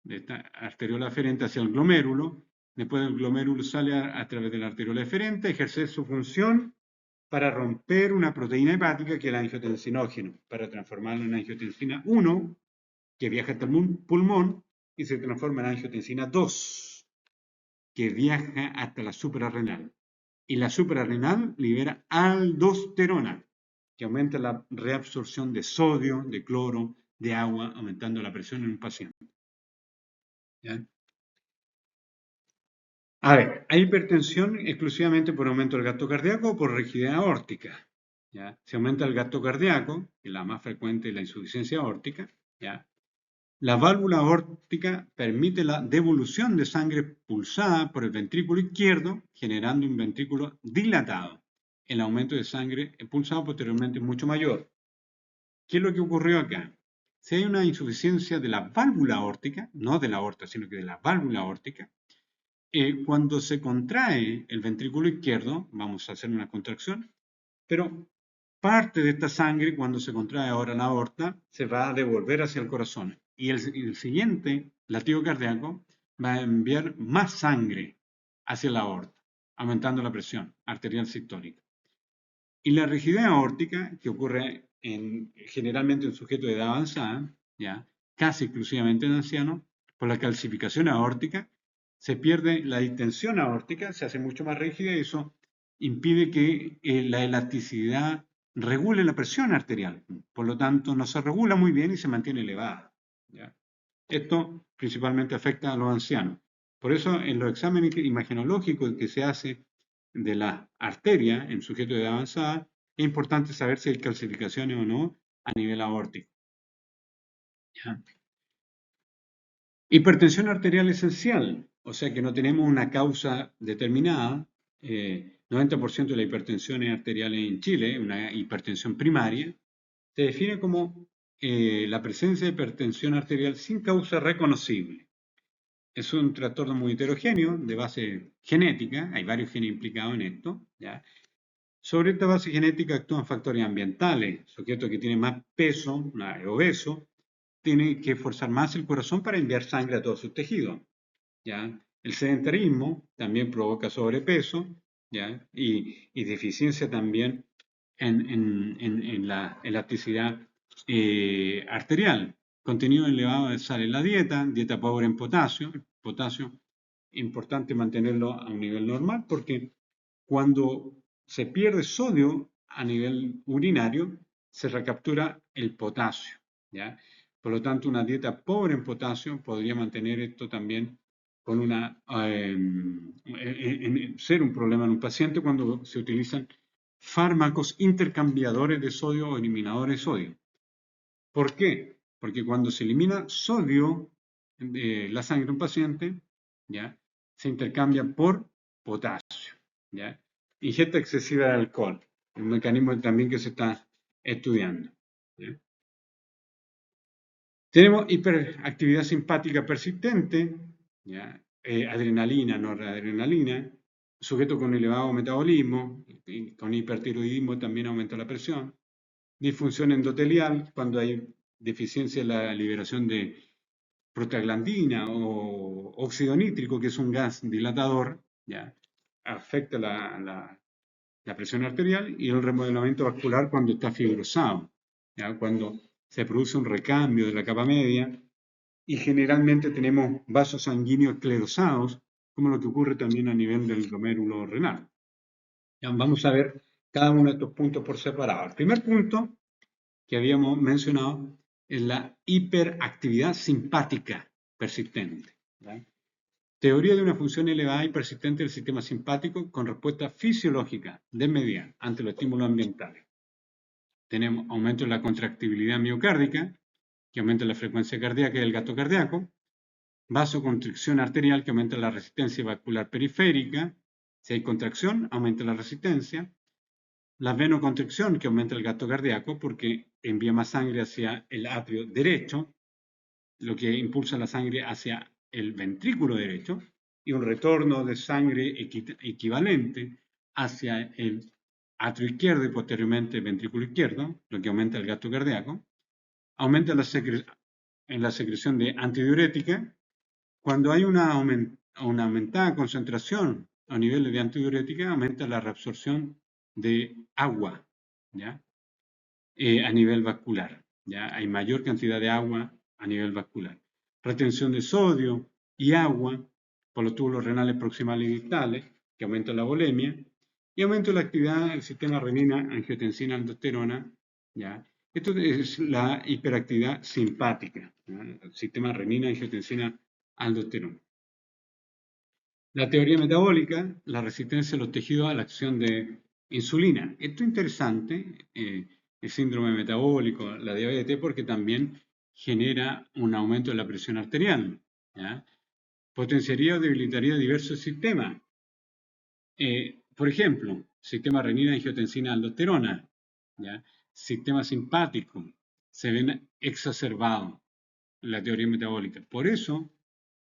de esta arteriola aferente hacia el glomérulo. Después del glomérulo sale a través de la arteriola eferente, ejercer su función para romper una proteína hepática que es el angiotensinógeno, para transformarlo en angiotensina 1, que viaja hasta el pulmón, y se transforma en angiotensina 2, que viaja hasta la suprarrenal. Y la suprarrenal libera aldosterona, que aumenta la reabsorción de sodio, de cloro, de agua, aumentando la presión en un paciente. ¿Ya? A ver, hay hipertensión exclusivamente por aumento del gasto cardíaco o por rigidez aórtica. ¿Ya? Si aumenta el gasto cardíaco, que la más frecuente es la insuficiencia aórtica, ¿ya? La válvula aórtica permite la devolución de sangre pulsada por el ventrículo izquierdo, generando un ventrículo dilatado. El aumento de sangre pulsado posteriormente es mucho mayor. ¿Qué es lo que ocurrió acá? Si hay una insuficiencia de la válvula aórtica, no de la aorta, sino que de la válvula aórtica, cuando se contrae el ventrículo izquierdo, vamos a hacer una contracción, pero parte de esta sangre, cuando se contrae ahora la aorta, se va a devolver hacia el corazón. Y el siguiente latido cardíaco va a enviar más sangre hacia la aorta, aumentando la presión arterial sistólica. Y la rigidez aórtica, que ocurre generalmente en sujetos de edad avanzada, ya, casi exclusivamente en ancianos, por la calcificación aórtica, se pierde la distensión aórtica, se hace mucho más rígida y eso impide que la elasticidad regule la presión arterial. Por lo tanto, no se regula muy bien y se mantiene elevada. ¿Ya? Esto principalmente afecta a los ancianos. Por eso, en los exámenes imagenológicos que se hace de la arteria en sujetos de edad avanzada, es importante saber si hay calcificaciones o no a nivel aórtico. ¿Ya? Hipertensión arterial esencial, o sea que no tenemos una causa determinada. 90% de la hipertensión arterial en Chile, una hipertensión primaria, se define como la presencia de hipertensión arterial sin causa reconocible. Es un trastorno muy heterogéneo, de base genética, hay varios genes implicados en esto, ¿ya? Sobre esta base genética actúan factores ambientales. El sujeto que tiene más peso, obeso, tiene que forzar más el corazón para enviar sangre a todos sus tejidos. ¿Ya? El sedentarismo también provoca sobrepeso, ¿ya? Y deficiencia también en la elasticidad arterial. Contenido elevado de sal en la dieta pobre en potasio. Potasio, importante mantenerlo a un nivel normal porque cuando se pierde sodio a nivel urinario, se recaptura el potasio, ¿ya? Por lo tanto, una dieta pobre en potasio podría mantener esto también con ser un problema en un paciente cuando se utilizan fármacos intercambiadores de sodio o eliminadores de sodio. ¿Por qué? Porque cuando se elimina sodio de la sangre de un paciente, ¿ya? Se intercambia por potasio, ¿ya? Ingesta excesiva de alcohol, un mecanismo también que se está estudiando, ¿ya? Tenemos hiperactividad simpática persistente, ¿ya? Adrenalina, noradrenalina, sujeto con elevado metabolismo, y con hipertiroidismo también aumenta la presión, disfunción endotelial, cuando hay deficiencia en la liberación de prostaglandina o óxido nítrico, que es un gas dilatador, ¿ya? Afecta la presión arterial, y el remodelamiento vascular cuando está fibrosado, ¿ya? Cuando se produce un recambio de la capa media y generalmente tenemos vasos sanguíneos esclerosados, como lo que ocurre también a nivel del glomérulo renal. Ya, vamos a ver cada uno de estos puntos por separado. El primer punto que habíamos mencionado es la hiperactividad simpática persistente, ¿ya? Teoría de una función elevada y persistente del sistema simpático con respuesta fisiológica desmedida ante los estímulos ambientales. Tenemos aumento de la contractibilidad miocárdica, que aumenta la frecuencia cardíaca del gasto cardíaco, vasoconstricción arterial, que aumenta la resistencia vascular periférica. Si hay contracción, aumenta la resistencia. La venoconstricción, que aumenta el gasto cardíaco porque envía más sangre hacia el atrio derecho, lo que impulsa la sangre hacia el ventrículo derecho, y un retorno de sangre equivalente hacia el atrio izquierdo y posteriormente el ventrículo izquierdo, lo que aumenta el gasto cardíaco. Aumenta en la secreción de antidiurética. Cuando hay una aumentada concentración a niveles de antidiurética, aumenta la reabsorción de agua, ¿ya? A nivel vascular, ¿ya? Hay mayor cantidad de agua a nivel vascular. Retención de sodio y agua por los túbulos renales proximales y distales, que aumenta la volemia, y aumenta la actividad del sistema renina, angiotensina, aldosterona, ¿ya? Esto es la hiperactividad simpática, ¿ya? El sistema renina, angiotensina, aldosterona. La teoría metabólica, la resistencia de los tejidos a la acción de insulina. Esto es interesante, el síndrome metabólico, la diabetes, porque también genera un aumento de la presión arterial, ¿ya? Potenciaría o debilitaría diversos sistemas. Por ejemplo, sistema renina, angiotensina, aldosterona, ¿ya? Sistema simpático, se ven exacerbados en la teoría metabólica. Por eso,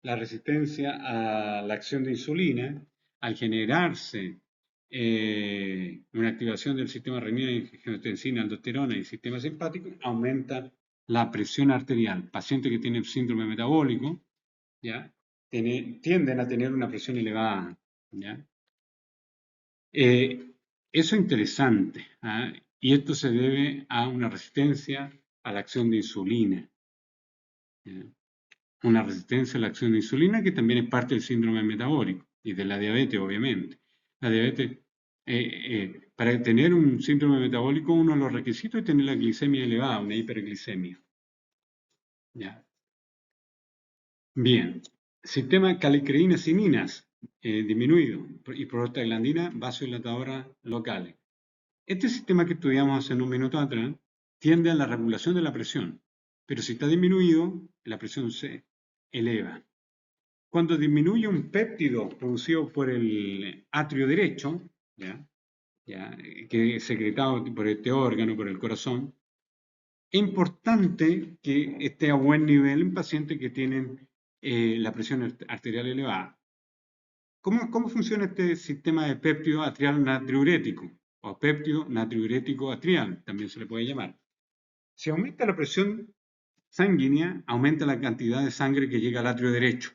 la resistencia a la acción de insulina, al generarse una activación del sistema renina, angiotensina, aldosterona y sistema simpático, aumenta la presión arterial. Pacientes que tienen síndrome metabólico, ¿ya? Tienden a tener una presión elevada, ¿ya? Eso es interesante, ¿ah? Y esto se debe a una resistencia a la acción de insulina, ¿ya? Una resistencia a la acción de insulina que también es parte del síndrome metabólico y de la diabetes, obviamente. La diabetes, para tener un síndrome metabólico, uno de los requisitos es tener la glicemia elevada, una hiperglicemia, ¿ya? Bien, sistema calicreína-siminas disminuido y prostaglandina vasodilatadora locales. Este sistema que estudiamos hace unos minutos atrás tiende a la regulación de la presión, pero si está disminuido, la presión se eleva. Cuando disminuye un péptido producido por el atrio derecho, que es secretado por este órgano, por el corazón, es importante que esté a buen nivel en pacientes que tienen la presión arterial elevada. ¿Cómo funciona este sistema de péptido atrial natriurético? O péptido natriurético atrial, también se le puede llamar. Si aumenta la presión sanguínea, aumenta la cantidad de sangre que llega al atrio derecho.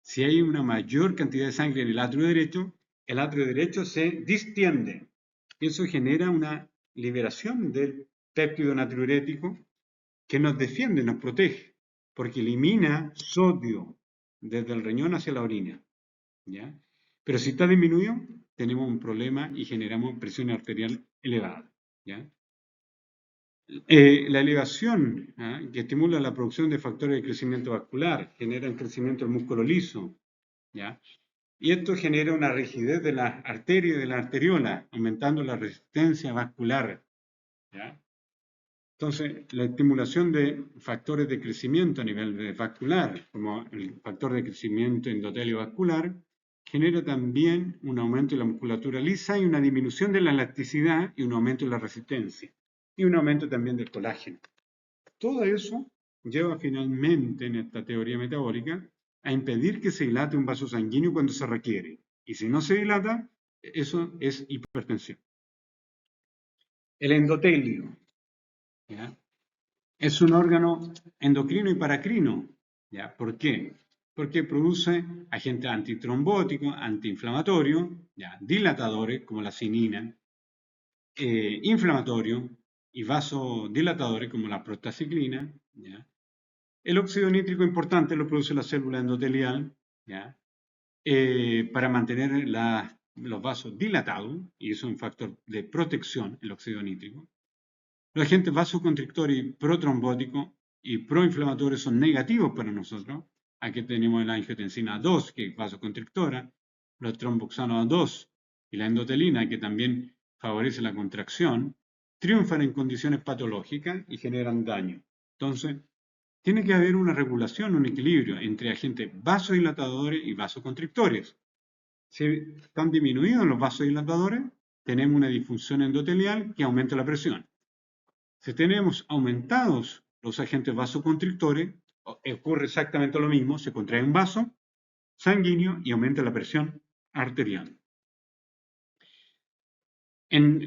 Si hay una mayor cantidad de sangre en el atrio derecho se distiende. Eso genera una liberación del péptido natriurético que nos defiende, nos protege, porque elimina sodio desde el riñón hacia la orina, ¿ya? Pero si está disminuido, tenemos un problema y generamos presión arterial elevada, ¿ya? La elevación, que estimula la producción de factores de crecimiento vascular, genera el crecimiento del músculo liso, ¿ya? Y esto genera una rigidez de la arteria y de la arteriola, aumentando la resistencia vascular, ¿ya? Entonces, la estimulación de factores de crecimiento a nivel vascular, como el factor de crecimiento endotelio vascular, genera también un aumento de la musculatura lisa y una disminución de la elasticidad y un aumento de la resistencia y un aumento también del colágeno. Todo eso lleva finalmente en esta teoría metabólica a impedir que se dilate un vaso sanguíneo cuando se requiere. Y si no se dilata, eso es hipertensión. El endotelio, ¿ya? Es un órgano endocrino y paracrino, ¿ya? ¿Por qué? Porque produce agentes antitrombóticos, antiinflamatorios, ¿ya? Dilatadores como la cinina, inflamatorios y vasodilatadores como la prostaciclina, ¿ya? El óxido nítrico importante lo produce la célula endotelial, ¿ya? Para mantener los vasos dilatados, y eso es un factor de protección, el óxido nítrico. Los agentes vasoconstrictores y protrombóticos y proinflamatorios son negativos para nosotros. Aquí tenemos la angiotensina 2, que es vasoconstrictora, los tromboxanos 2 y la endotelina, que también favorece la contracción, triunfan en condiciones patológicas y generan daño. Entonces, tiene que haber una regulación, un equilibrio entre agentes vasodilatadores y vasoconstrictores. Si están disminuidos los vasodilatadores, tenemos una disfunción endotelial que aumenta la presión. Si tenemos aumentados los agentes vasoconstrictores, ocurre exactamente lo mismo, se contrae un vaso sanguíneo y aumenta la presión arterial.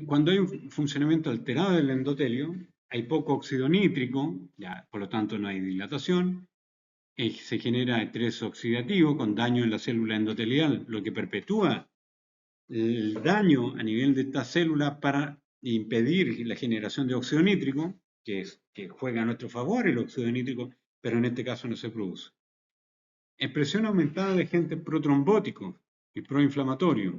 Cuando hay un funcionamiento alterado del endotelio, hay poco óxido nítrico, por lo tanto no hay dilatación, se genera estrés oxidativo con daño en la célula endotelial, lo que perpetúa el daño a nivel de esta célula para impedir la generación de óxido nítrico, que juega a nuestro favor el óxido nítrico, pero en este caso no se produce. Expresión aumentada de agentes protrombóticos y proinflamatorios,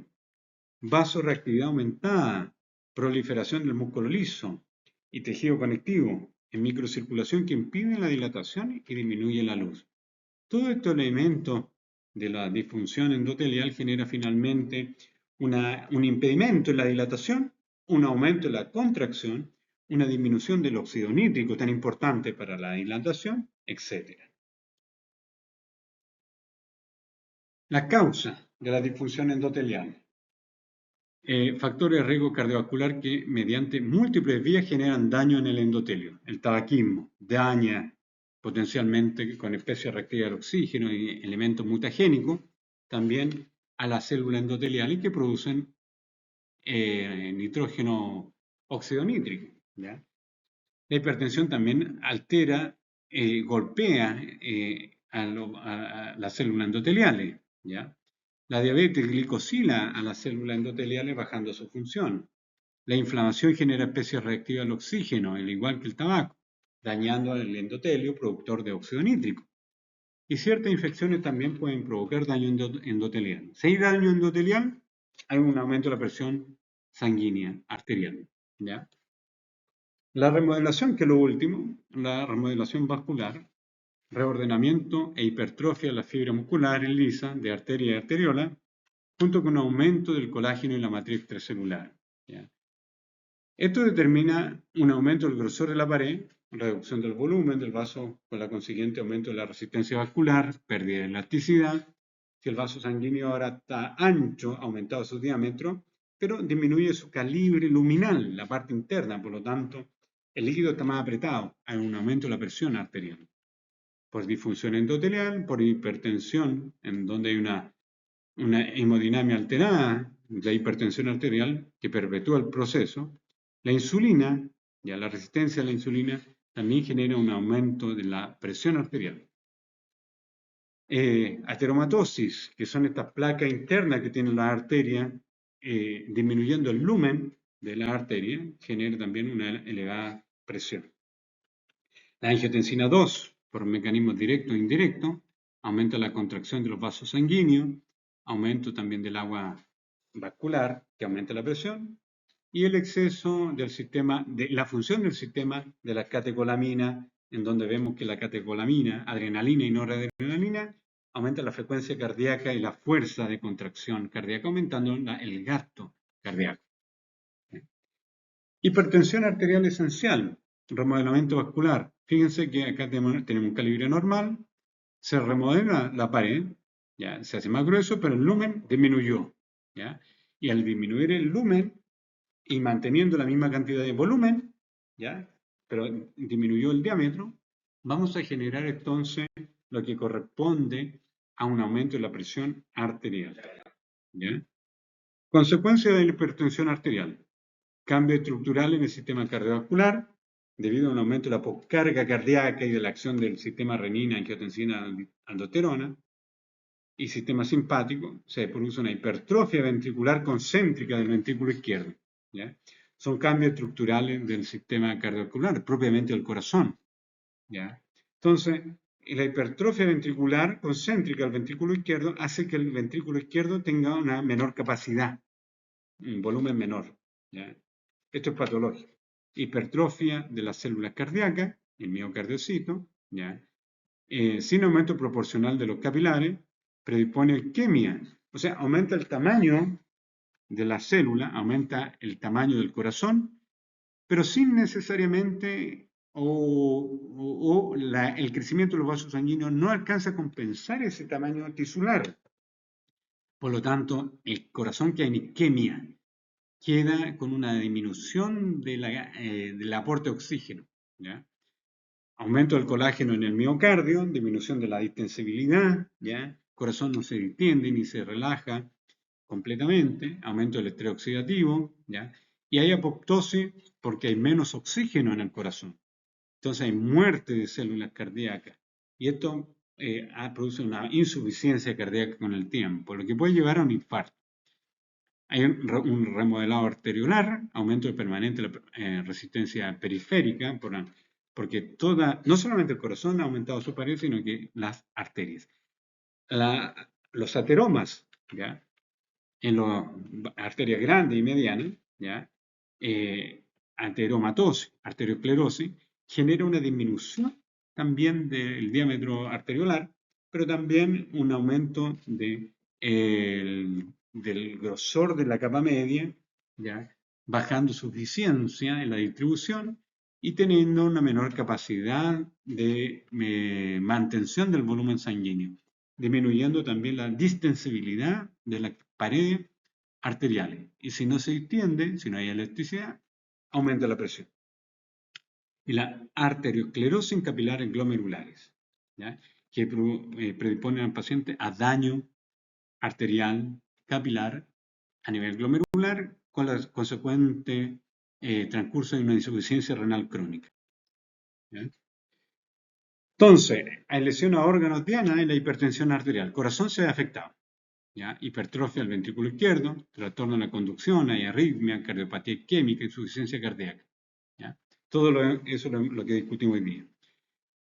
vasoreactividad aumentada, proliferación del músculo liso y tejido conectivo en microcirculación que impiden la dilatación y disminuye la luz. Todos estos elementos de la disfunción endotelial genera finalmente un impedimento en la dilatación, un aumento en la contracción, una disminución del óxido nítrico tan importante para la dilatación, etc. La causa de la disfunción endotelial. Factores de riesgo cardiovascular que mediante múltiples vías generan daño en el endotelio. El tabaquismo daña potencialmente con especies reactivas al oxígeno y elementos mutagénicos también a las células endoteliales que producen nitrógeno óxido nítrico. ¿Ya? La hipertensión también altera, golpea a las células endoteliales. ¿Ya? La diabetes glicosila a las células endoteliales bajando su función. La inflamación genera especies reactivas al oxígeno, al igual que el tabaco, dañando el endotelio productor de óxido nítrico. Y ciertas infecciones también pueden provocar daño endotelial. Si hay daño endotelial, hay un aumento de la presión sanguínea arterial. ¿Ya? La remodelación, que es lo último, la remodelación vascular, reordenamiento e hipertrofia de la fibra muscular lisa de arteria y arteriola, junto con un aumento del colágeno y la matriz extracelular. ¿Ya? Esto determina un aumento del grosor de la pared, reducción del volumen del vaso con la consiguiente aumento de la resistencia vascular, pérdida de elasticidad. Si el vaso sanguíneo ahora está ancho, aumentado su diámetro, pero disminuye su calibre luminal, la parte interna, por lo tanto, el líquido está más apretado, hay un aumento de la presión arterial. Por disfunción endotelial, por hipertensión, en donde hay una hemodinamia alterada, la hipertensión arterial, que perpetúa el proceso. La insulina, ya la resistencia a la insulina, también genera un aumento de la presión arterial. Ateromatosis, que son estas placas internas que tiene la arteria, disminuyendo el lumen de la arteria, genera también una elevada presión. La angiotensina 2, por mecanismos directos e indirectos, aumenta la contracción de los vasos sanguíneos, aumento también del agua vascular, que aumenta la presión, y el exceso del sistema, de la función del sistema de la catecolamina, en donde vemos que la catecolamina, adrenalina y noradrenalina, aumenta la frecuencia cardíaca y la fuerza de contracción cardíaca, aumentando el gasto cardíaco. Hipertensión arterial esencial, remodelamiento vascular. Fíjense que acá tenemos un calibre normal, se remodela la pared, ¿ya? Se hace más grueso, pero el lumen disminuyó. ¿Ya? Y al disminuir el lumen y manteniendo la misma cantidad de volumen, ¿ya? Pero disminuyó el diámetro, vamos a generar entonces lo que corresponde a un aumento de la presión arterial. ¿Ya? Consecuencia de la hipertensión arterial. Cambio estructural en el sistema cardiovascular, debido a un aumento de la poscarga cardíaca y de la acción del sistema renina, angiotensina, aldosterona, y sistema simpático, se produce una hipertrofia ventricular concéntrica del ventrículo izquierdo. ¿Ya? Son cambios estructurales del sistema cardiovascular, propiamente del corazón. ¿Ya? Entonces, la hipertrofia ventricular concéntrica del ventrículo izquierdo hace que el ventrículo izquierdo tenga una menor capacidad, un volumen menor. ¿Ya? Esto es patológico. Hipertrofia de las células cardíacas, el miocardiocito, ¿ya? Sin aumento proporcional de los capilares, predispone a isquemia. O sea, aumenta el tamaño de la célula, aumenta el tamaño del corazón, pero sin necesariamente el crecimiento de los vasos sanguíneos no alcanza a compensar ese tamaño tisular. Por lo tanto, el corazón queda en isquemia, queda con una disminución del aporte de oxígeno. ¿Ya? Aumento del colágeno en el miocardio, disminución de la distensibilidad, ¿ya? Corazón no se distiende ni se relaja completamente, aumento del estrés oxidativo, ¿ya? Y hay apoptosis porque hay menos oxígeno en el corazón. Entonces hay muerte de células cardíacas. Y esto produce una insuficiencia cardíaca con el tiempo, lo que puede llevar a un infarto. Hay un remodelado arteriolar, aumento permanente de la resistencia periférica, porque no solamente el corazón ha aumentado su pared, sino que las arterias. Los ateromas, ¿ya? En las arterias grandes y medianas, ¿ya? Ateromatosis, arteriosclerosis, genera una disminución también del diámetro arteriolar, pero también un aumento del grosor de la capa media, ¿ya? bajando su eficiencia en la distribución y teniendo una menor capacidad de mantención del volumen sanguíneo, disminuyendo también la distensibilidad de las paredes arteriales. Y si no se distiende, si no hay electricidad, aumenta la presión. Y la arteriosclerosis en capilares glomerulares, ¿ya? Que predispone al paciente a daño arterial capilar a nivel glomerular con el consecuente transcurso de una insuficiencia renal crónica. ¿Ya? Entonces, hay lesión a órganos diana en la hipertensión arterial. El corazón se ve afectado. ¿Ya? Hipertrofia del ventrículo izquierdo, trastorno de la conducción, hay arritmia, cardiopatía isquémica, insuficiencia cardíaca. ¿Ya? Todo eso es lo que discutimos hoy día.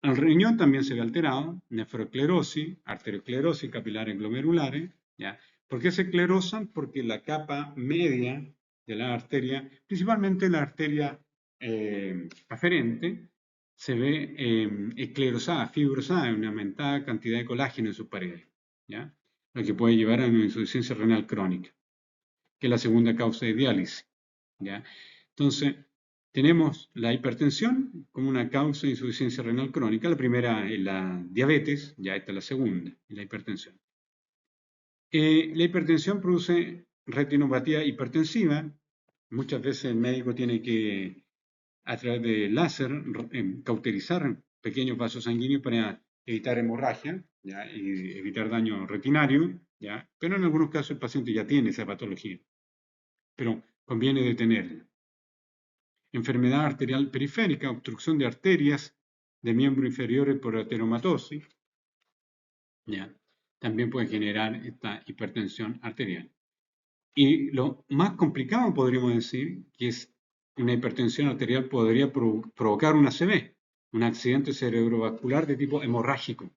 El riñón también se ve alterado, nefroesclerosis, arteriosclerosis, capilares glomerulares. ¿Ya? ¿Por qué se esclerosan? Porque la capa media de la arteria, principalmente la arteria aferente, se ve esclerosada, fibrosada, una aumentada cantidad de colágeno en sus paredes, ¿ya? Lo que puede llevar a una insuficiencia renal crónica, que es la segunda causa de diálisis, ¿ya? Entonces, tenemos la hipertensión como una causa de insuficiencia renal crónica. La primera es la diabetes, ya esta es la segunda, la hipertensión. La hipertensión produce retinopatía hipertensiva. Muchas veces el médico tiene que, a través de láser, cauterizar pequeños vasos sanguíneos para evitar hemorragia, ¿ya? Y evitar daño retinario, ¿ya? Pero en algunos casos el paciente ya tiene esa patología, pero conviene detenerla. Enfermedad arterial periférica, obstrucción de arterias de miembros inferiores por ateromatosis, ¿ya? También puede generar esta hipertensión arterial. Y lo más complicado, podríamos decir, que es una hipertensión arterial podría provocar una ACV, un accidente cerebrovascular de tipo hemorrágico,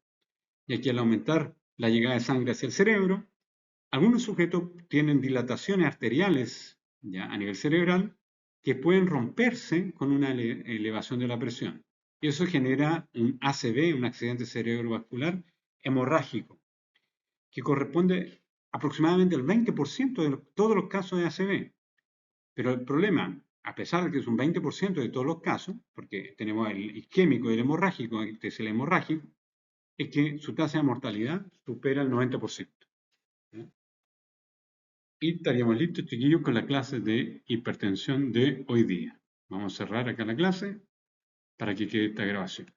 ya que al aumentar la llegada de sangre hacia el cerebro, algunos sujetos tienen dilataciones arteriales, ¿ya? A nivel cerebral que pueden romperse con una elevación de la presión. Y eso genera un ACV, un accidente cerebrovascular hemorrágico, que corresponde aproximadamente al 20% de todos los casos de ACV. Pero el problema, a pesar de que es un 20% de todos los casos, porque tenemos el isquémico y el hemorrágico, este es el hemorrágico, es que su tasa de mortalidad supera el 90%. ¿Ya? Y estaríamos listos, chiquillos, con la clase de hipertensión de hoy día. Vamos a cerrar acá la clase para que quede esta grabación.